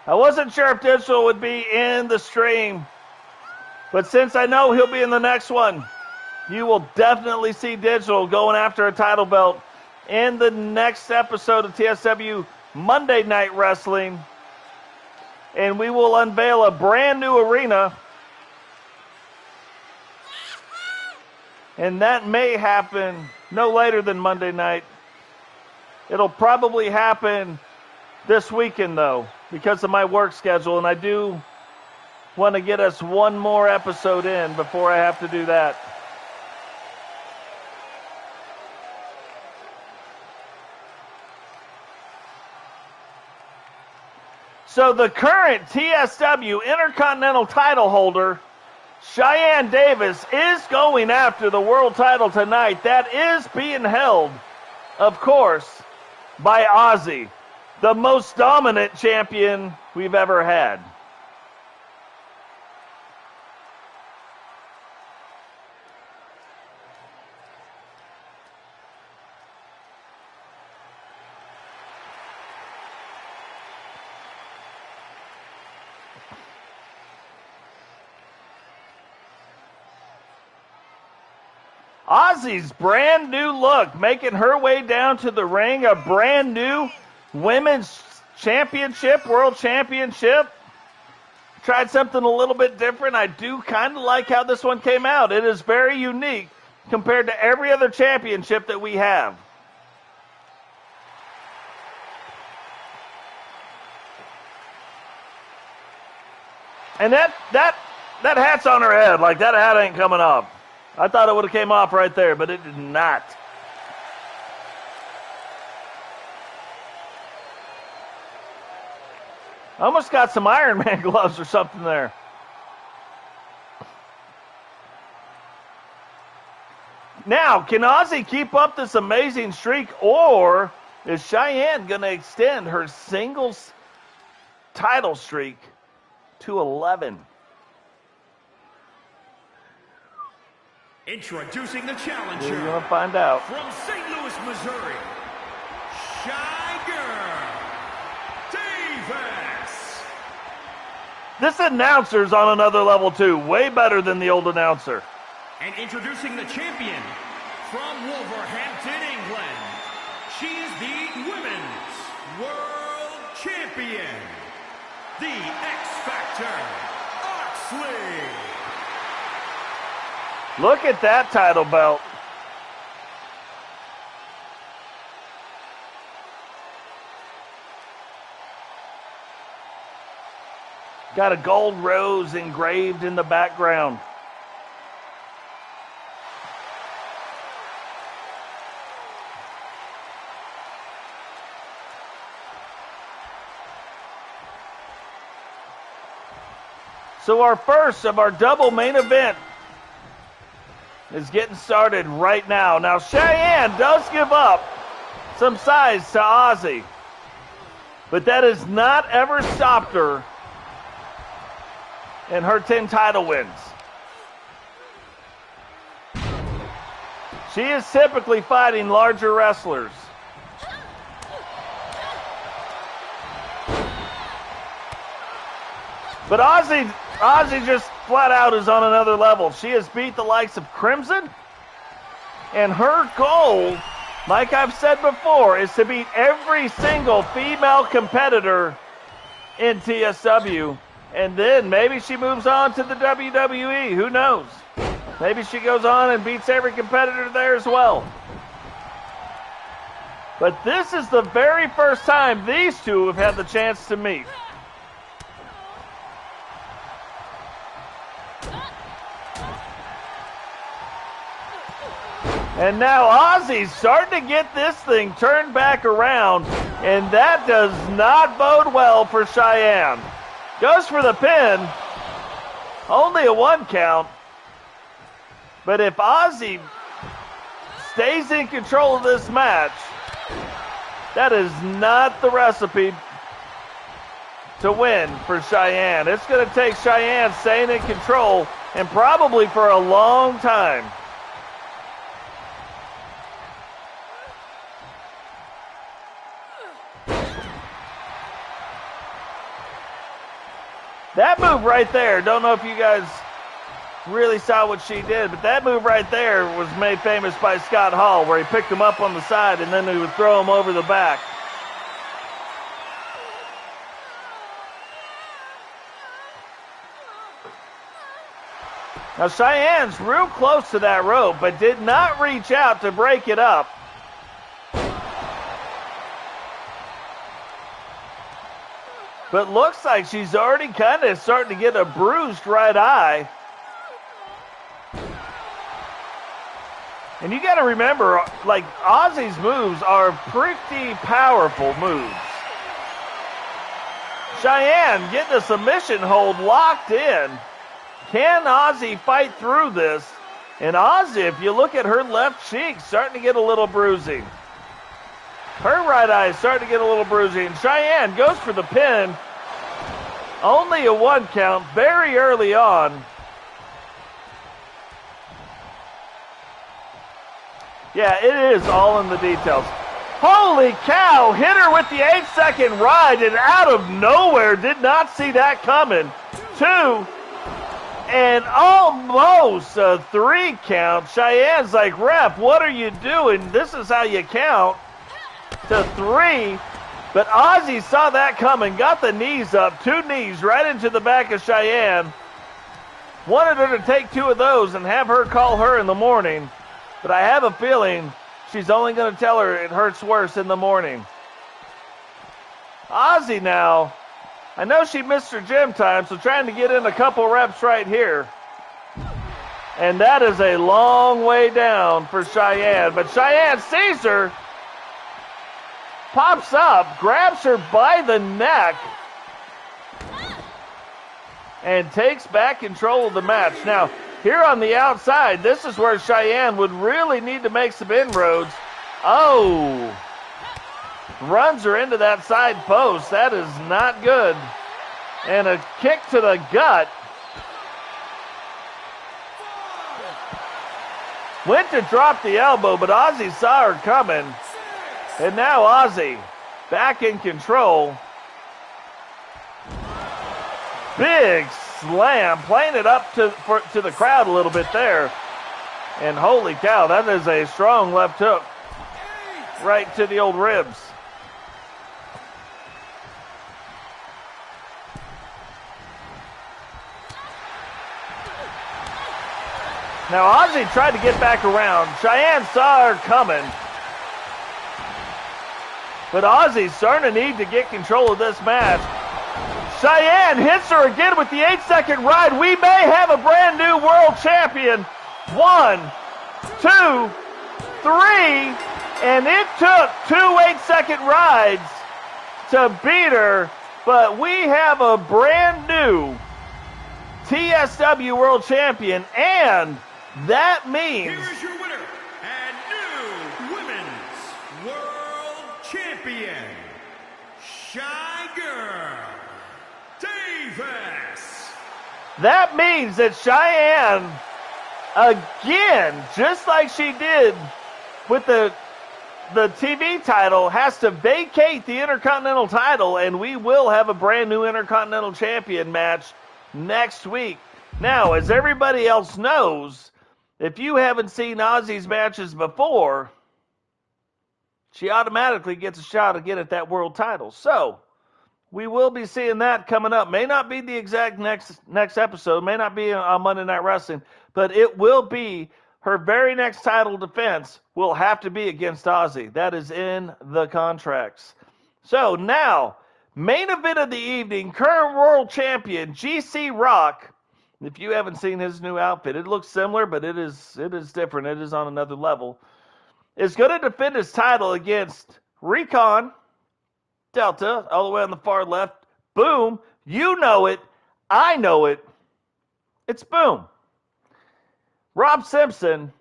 I wasn't sure if Digital would be in the stream, but since I know he'll be in the next one, you will definitely see Digital going after a title belt in the next episode of TSW Monday Night Wrestling. And we will unveil a brand new arena. And that may happen no later than Monday night. It'll probably happen this weekend, though, because of my work schedule. And I do want to get us one more episode in before I have to do that. So the current TSW Intercontinental title holder, Cheyenne Davis, is going after the world title tonight. That is being held, of course, by Ozzy, the most dominant champion we've ever had. Ozzy's brand new look, making her way down to the ring, a brand new Women's Championship, World Championship. Tried something a little bit different. I do kind of like how this one came out. It is very unique compared to every other championship that we have. And that hat's on her head. Like, that hat ain't coming off. I thought it would have came off right there, but it did not. Almost got some Iron Man gloves or something there. Now, can Ozzy keep up this amazing streak, or is Shyanne going to extend her singles title streak to 11? Introducing the challenger. We're going to find out. From St. Louis, Missouri, This announcer's on another level, too. Way better than the old announcer. And introducing the champion from Wolverhampton, England. She's the Women's World Champion, the X-Factor, Oxley. Look at that title belt. Got a gold rose engraved in the background. So our first of our double main event is getting started right now. Now Shyanne does give up some size to Ozzy, but that has not ever stopped her in her 10 title wins. She is typically fighting larger wrestlers. But Ozzy just flat out is on another level. She has beat the likes of Crimson, and her goal, like I've said before, is to beat every single female competitor in TSW. And then maybe she moves on to the WWE. Who knows? Maybe she goes on and beats every competitor there as well. But this is the very first time these two have had the chance to meet. And now Ozzy's starting to get this thing turned back around, and that does not bode well for Shyanne. Goes for the pin. Only a 1 count. But if Ozzy stays in control of this match, that is not the recipe to win for Shyanne. It's going to take Shyanne staying in control, and probably for a long time. That move right there, don't know if you guys really saw what she did, but that move right there was made famous by Scott Hall, where he picked him up on the side and then he would throw him over the back. Now Cheyenne's real close to that rope, but did not reach out to break it up. But looks like she's already kind of starting to get a bruised right eye. And you got to remember, like, Ozzy's moves are pretty powerful moves. Shyanne getting a submission hold locked in. Can Ozzy fight through this? And Ozzy, if you look at her left cheek, starting to get a little bruising. Her right eye is starting to get a little bruising. Shyanne goes for the pin. Only a 1 count very early on. Yeah, it is all in the details. Holy cow, hit her with the 8-second ride, and out of nowhere, did not see that coming. 2, and almost a 3 count. Cheyenne's like, ref, what are you doing? This is how you count to 3. But Ozzy saw that coming, got the knees up, 2 knees right into the back of Shyanne. Wanted her to take 2 of those and have her call her in the morning. But I have a feeling she's only going to tell her it hurts worse in the morning. Ozzy now, I know she missed her gym time, so trying to get in a couple reps right here. And that is a long way down for Shyanne. But Shyanne sees her, pops up, grabs her by the neck, and takes back control of the match. Now, here on the outside, this is where Shyanne would really need to make some inroads. Oh! Runs her into that side post. That is not good. And a kick to the gut. Went to drop the elbow, but Ozzy saw her coming. And now Ozzy back in control. Big slam, playing it up to the crowd a little bit there. And holy cow, that is a strong left hook right to the old ribs. Now Ozzy tried to get back around. Shyanne saw her coming. But Ozzy's starting to need to get control of this match. Shyanne hits her again with the 8-second ride. We may have a brand new world champion. 1, 2, 3. And it took 2 8-second rides to beat her. But we have a brand new TSW world champion. And that means... Here is your winner and new women's world champion, Shy Girl Davis. That means that Shyanne, again, just like she did with the TV title, has to vacate the Intercontinental title, and we will have a brand new Intercontinental Champion match next week. Now, as everybody else knows, if you haven't seen Ozzy's matches before, she automatically gets a shot again at that world title. So, we will be seeing that coming up. May not be the exact next episode, may not be on Monday Night Wrestling, but it will be her very next title defense will have to be against Ozzy. That is in the contracts. So, now, main event of the evening, current world champion, GC Rock. If you haven't seen his new outfit, it looks similar, but it is different. It is on another level. Is going to defend his title against Recon-Delta, all the way on the far left. Boom. You know it. I know it. It's Boom. Rob Simpson,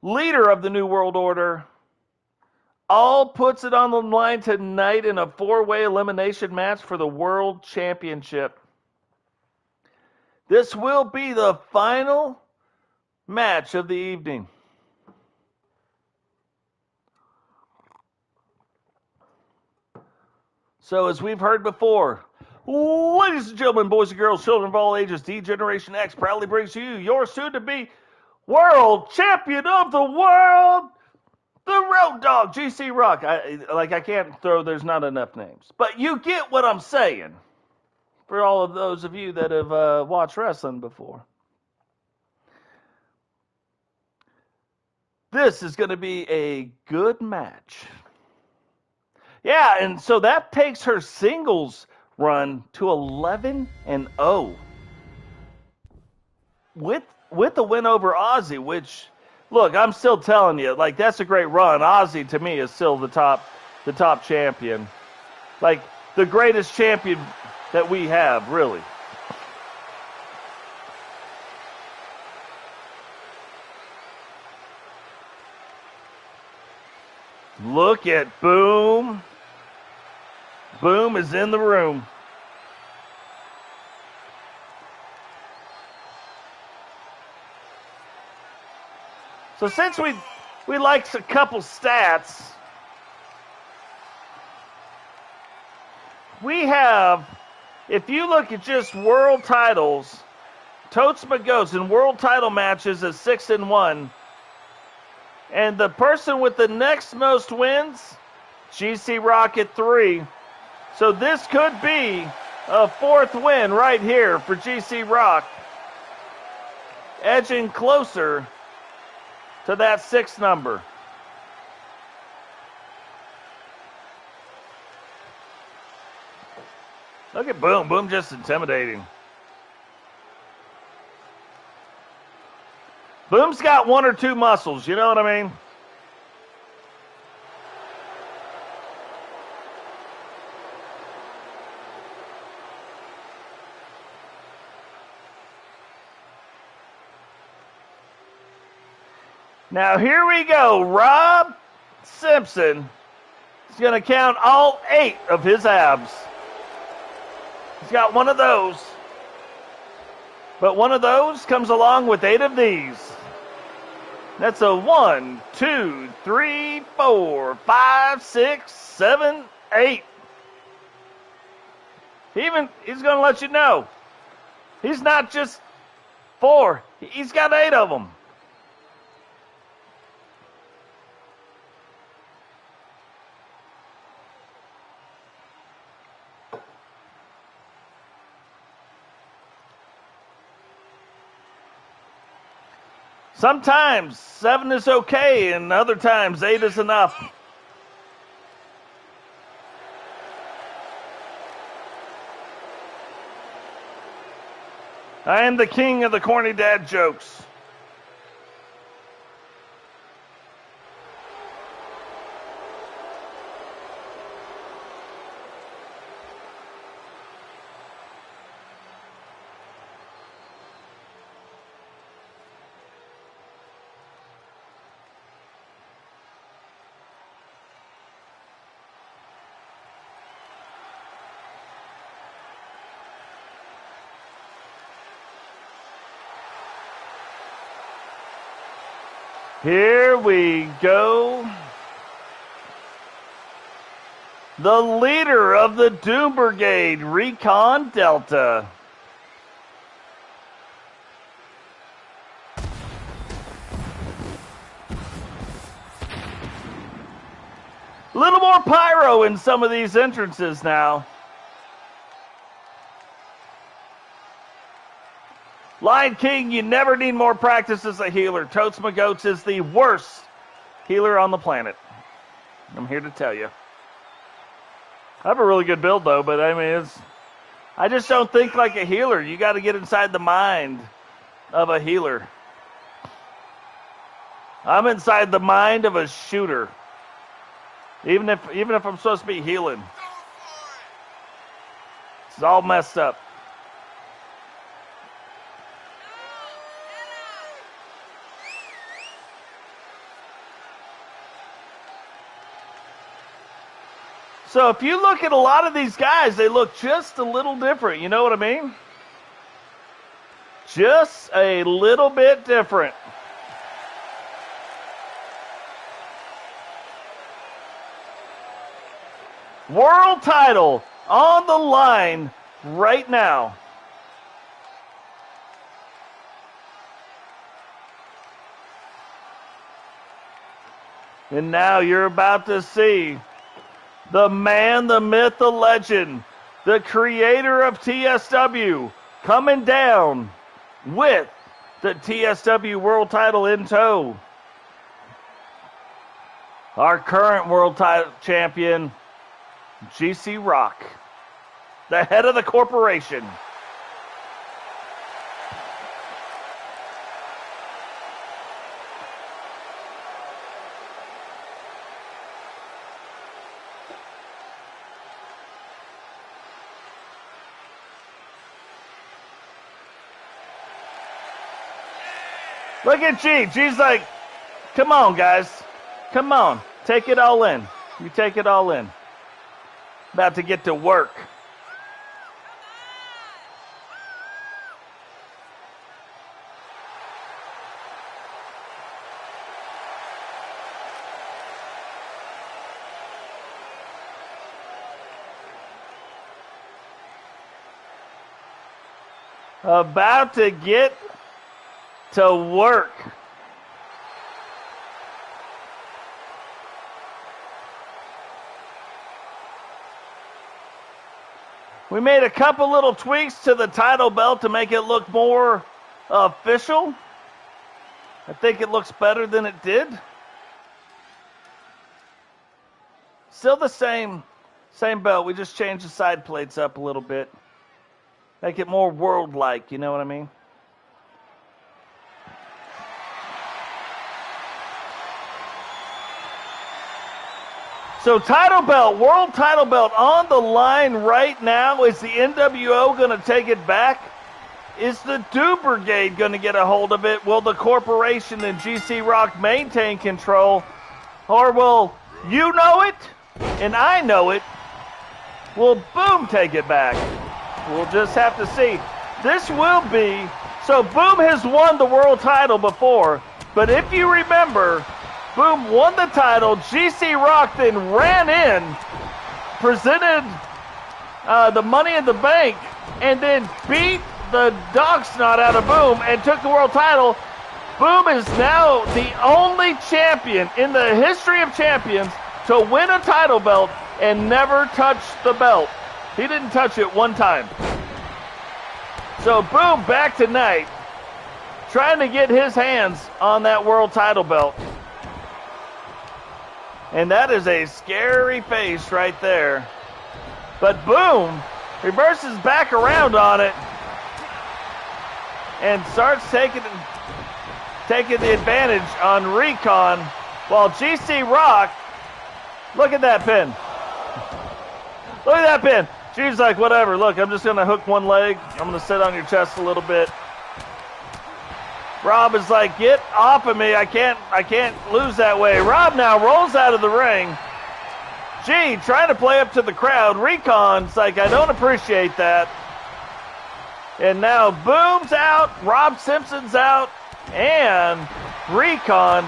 leader of the New World Order, all puts it on the line tonight in a 4-way elimination match for the World Championship. This will be the final match of the evening. So as we've heard before, ladies and gentlemen, boys and girls, children of all ages, D-Generation X proudly brings to you your soon-to-be world champion of the world, the Road Dogg, GC Rock. I can't throw, there's not enough names. But you get what I'm saying. For all of those of you that have watched wrestling before. This is going to be a good match. Yeah, and so that takes her singles run to 11-0. With the win over Ozzy, which, look, I'm still telling you, like, that's a great run. Ozzy, to me, is still the top champion. Like, the greatest champion that we have, really. Look at Boom. Boom is in the room. So since we like a couple stats, we have, if you look at just world titles, Totes goes in world title matches is 6-1. And the person with the next most wins, GC Rock at 3. So this could be a fourth win right here for GC Rock, edging closer to that 6 number. Look at Boom. Boom just intimidating. Boom's got 1 or 2 muscles, you know what I mean? Now here we go. Rob Simpson is going to count all 8 of his abs. He's got 1 of those. But 1 of those comes along with 8 of these. That's a 1, 2, 3, 4, 5, 6, 7, 8. He's going to let you know. He's not just 4. He's got 8 of them. Sometimes 7 is okay, and other times 8 is enough. I am the king of the corny dad jokes. Here we go. The leader of the Doom Brigade, Recon-Delta. A little more pyro in some of these entrances now. Lion King, you never need more practice as a healer. Totes My Goats is the worst healer on the planet. I'm here to tell you. I have a really good build, though, but I mean, I just don't think like a healer. You got to get inside the mind of a healer. I'm inside the mind of a shooter. Even if I'm supposed to be healing. It's all messed up. So if you look at a lot of these guys, they look just a little different. You know what I mean? Just a little bit different. World title on the line right now. And now you're about to see the man, the myth, the legend, the creator of TSW, coming down with the TSW world title in tow. Our current world title champion, GC Rock, the head of the corporation. Look at G. G's like, come on, guys. Come on. Take it all in. You take it all in. About to get to work. About to get to work. We made a couple little tweaks to the title belt to make it look more official. I think it looks better than it did. Still the same belt. We just changed the side plates up a little bit. Make it more world-like, you know what I mean? So title belt, world title belt on the line right now. Is the NWO going to take it back? Is the Do Brigade going to get a hold of it? Will the corporation and GC Rock maintain control? Or will you know it and I know it? Will Boom take it back? We'll just have to see. This will be, so Boom has won the world title before, but if you remember, Boom won the title. GC Rock then ran in, presented the Money in the Bank, and then beat the dog snot out of Boom and took the world title. Boom is now the only champion in the history of champions to win a title belt and never touch the belt. He didn't touch it one time. So Boom back tonight, trying to get his hands on that world title belt. And that is a scary face right there. But Boom reverses back around on it and starts taking the advantage on Recon, while GC Rock, look at that pin. Look at that pin. She's like, whatever, look, I'm just going to hook one leg. I'm going to sit on your chest a little bit. Rob is like, get off of me. I can't lose that way. Rob now rolls out of the ring. G trying to play up to the crowd. Recon's like, I don't appreciate that. And now Boom's out. Rob Simpson's out. And Recon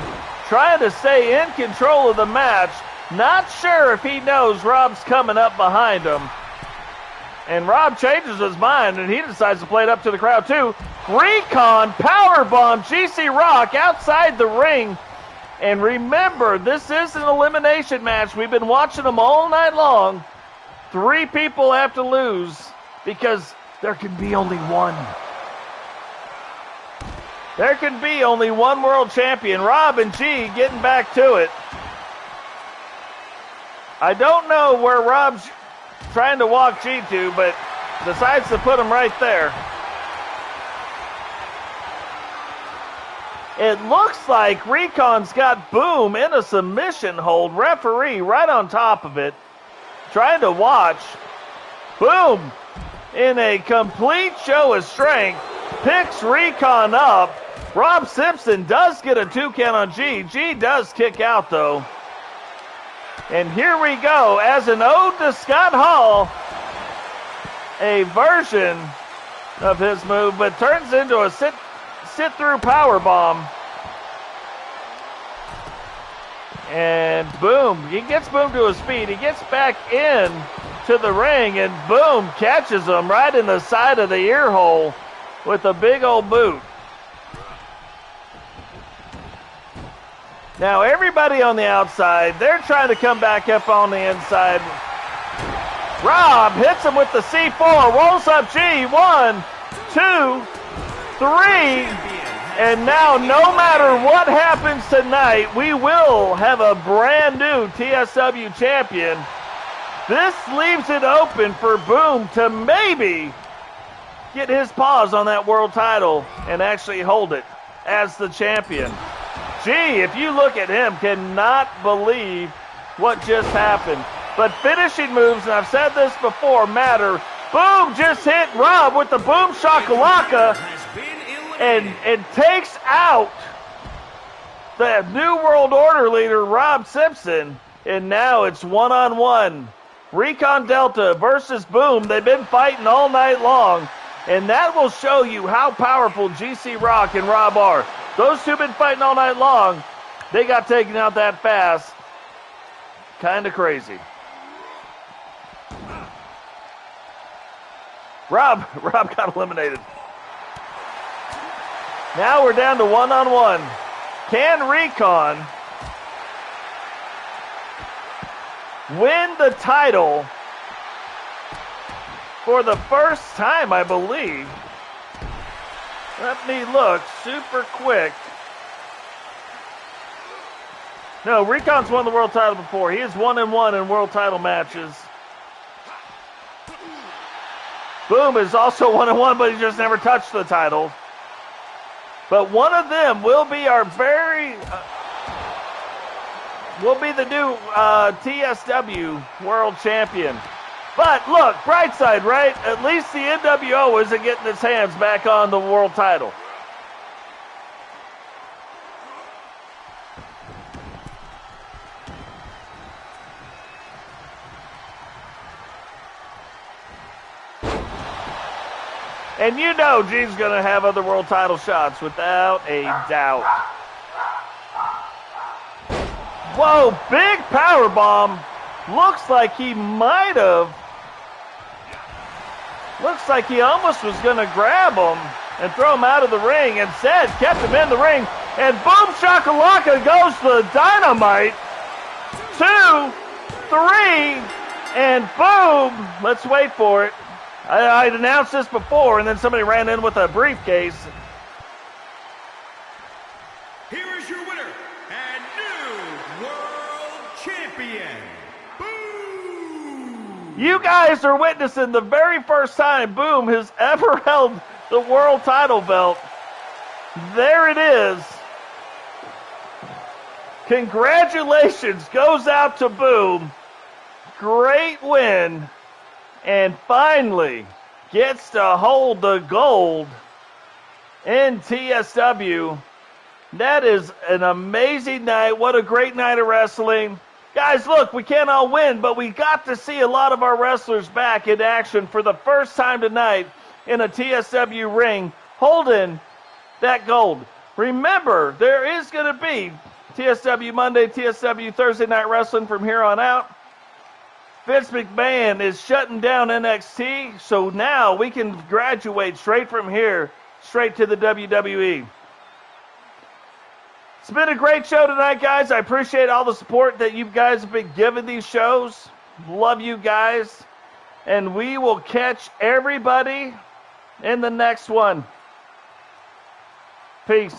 trying to stay in control of the match. Not sure if he knows Rob's coming up behind him. And Rob changes his mind, and he decides to play it up to the crowd, too. Recon powerbomb GC Rock outside the ring. And remember, this is an elimination match. We've been watching them all night long. 3 people have to lose because there can be only one. There can be only one world champion. Rob and G getting back to it. I don't know where Rob's trying to walk G to, but decides to put him right there. It looks like Recon's got Boom in a submission hold. Referee right on top of it, trying to watch. Boom, in a complete show of strength, picks Recon up. Rob Simpson does get a 2 count on G. G does kick out, though. And here we go, as an ode to Scott Hall, a version of his move, but turns into a sit-through powerbomb. And Boom, he gets Boom to his feet. He gets back in to the ring, and Boom catches him right in the side of the ear hole with a big old boot. Now everybody on the outside, they're trying to come back up on the inside. Rob hits him with the C4, rolls up G, 1, 2, 3, and now no matter what happens tonight, we will have a brand new TSW champion. This leaves it open for Boom to maybe get his paws on that world title and actually hold it as the champion. Gee, if you look at him, cannot believe what just happened. But finishing moves, and I've said this before, matter. Boom just hit Rob with the Boom Shakalaka and takes out the New World Order leader, Rob Simpson. And now it's one-on-one. Recon-Delta versus Boom. They've been fighting all night long. And that will show you how powerful GC Rock and Rob are. Those two have been fighting all night long. They got taken out that fast. Kind of crazy. Rob got eliminated. Now we're down to one-on-one. Can Recon win the title for the first time, I believe. Let me look super quick. No, Recon's won the world title before. He is 1-1 in world title matches. Boom is also 1-1, but he just never touched the title. But one of them will be our will be the new TSW World Champion. But look, bright side, right? At least the NWO isn't getting its hands back on the world title. And you know G's going to have other world title shots without a doubt. Whoa, big power bomb. Looks like he might have. Looks like he almost was going to grab him and throw him out of the ring. Instead, kept him in the ring. And boom, shakalaka goes the dynamite. 2, 3, and boom. Let's wait for it. I'd announced this before, and then somebody ran in with a briefcase. Here is your winner and new world champion, Boom! You guys are witnessing the very first time Boom has ever held the world title belt. There it is. Congratulations goes out to Boom. Great win. And finally gets to hold the gold in TSW. That is an amazing night. What a great night of wrestling. Guys, look, we can't all win, but we got to see a lot of our wrestlers back in action for the first time tonight in a TSW ring, holding that gold. Remember, there is going to be TSW Monday, TSW Thursday Night Wrestling from here on out. Vince McMahon is shutting down NXT, so now we can graduate straight from here, straight to the WWE. It's been a great show tonight, guys. I appreciate all the support that you guys have been giving these shows. Love you guys. And we will catch everybody in the next one. Peace.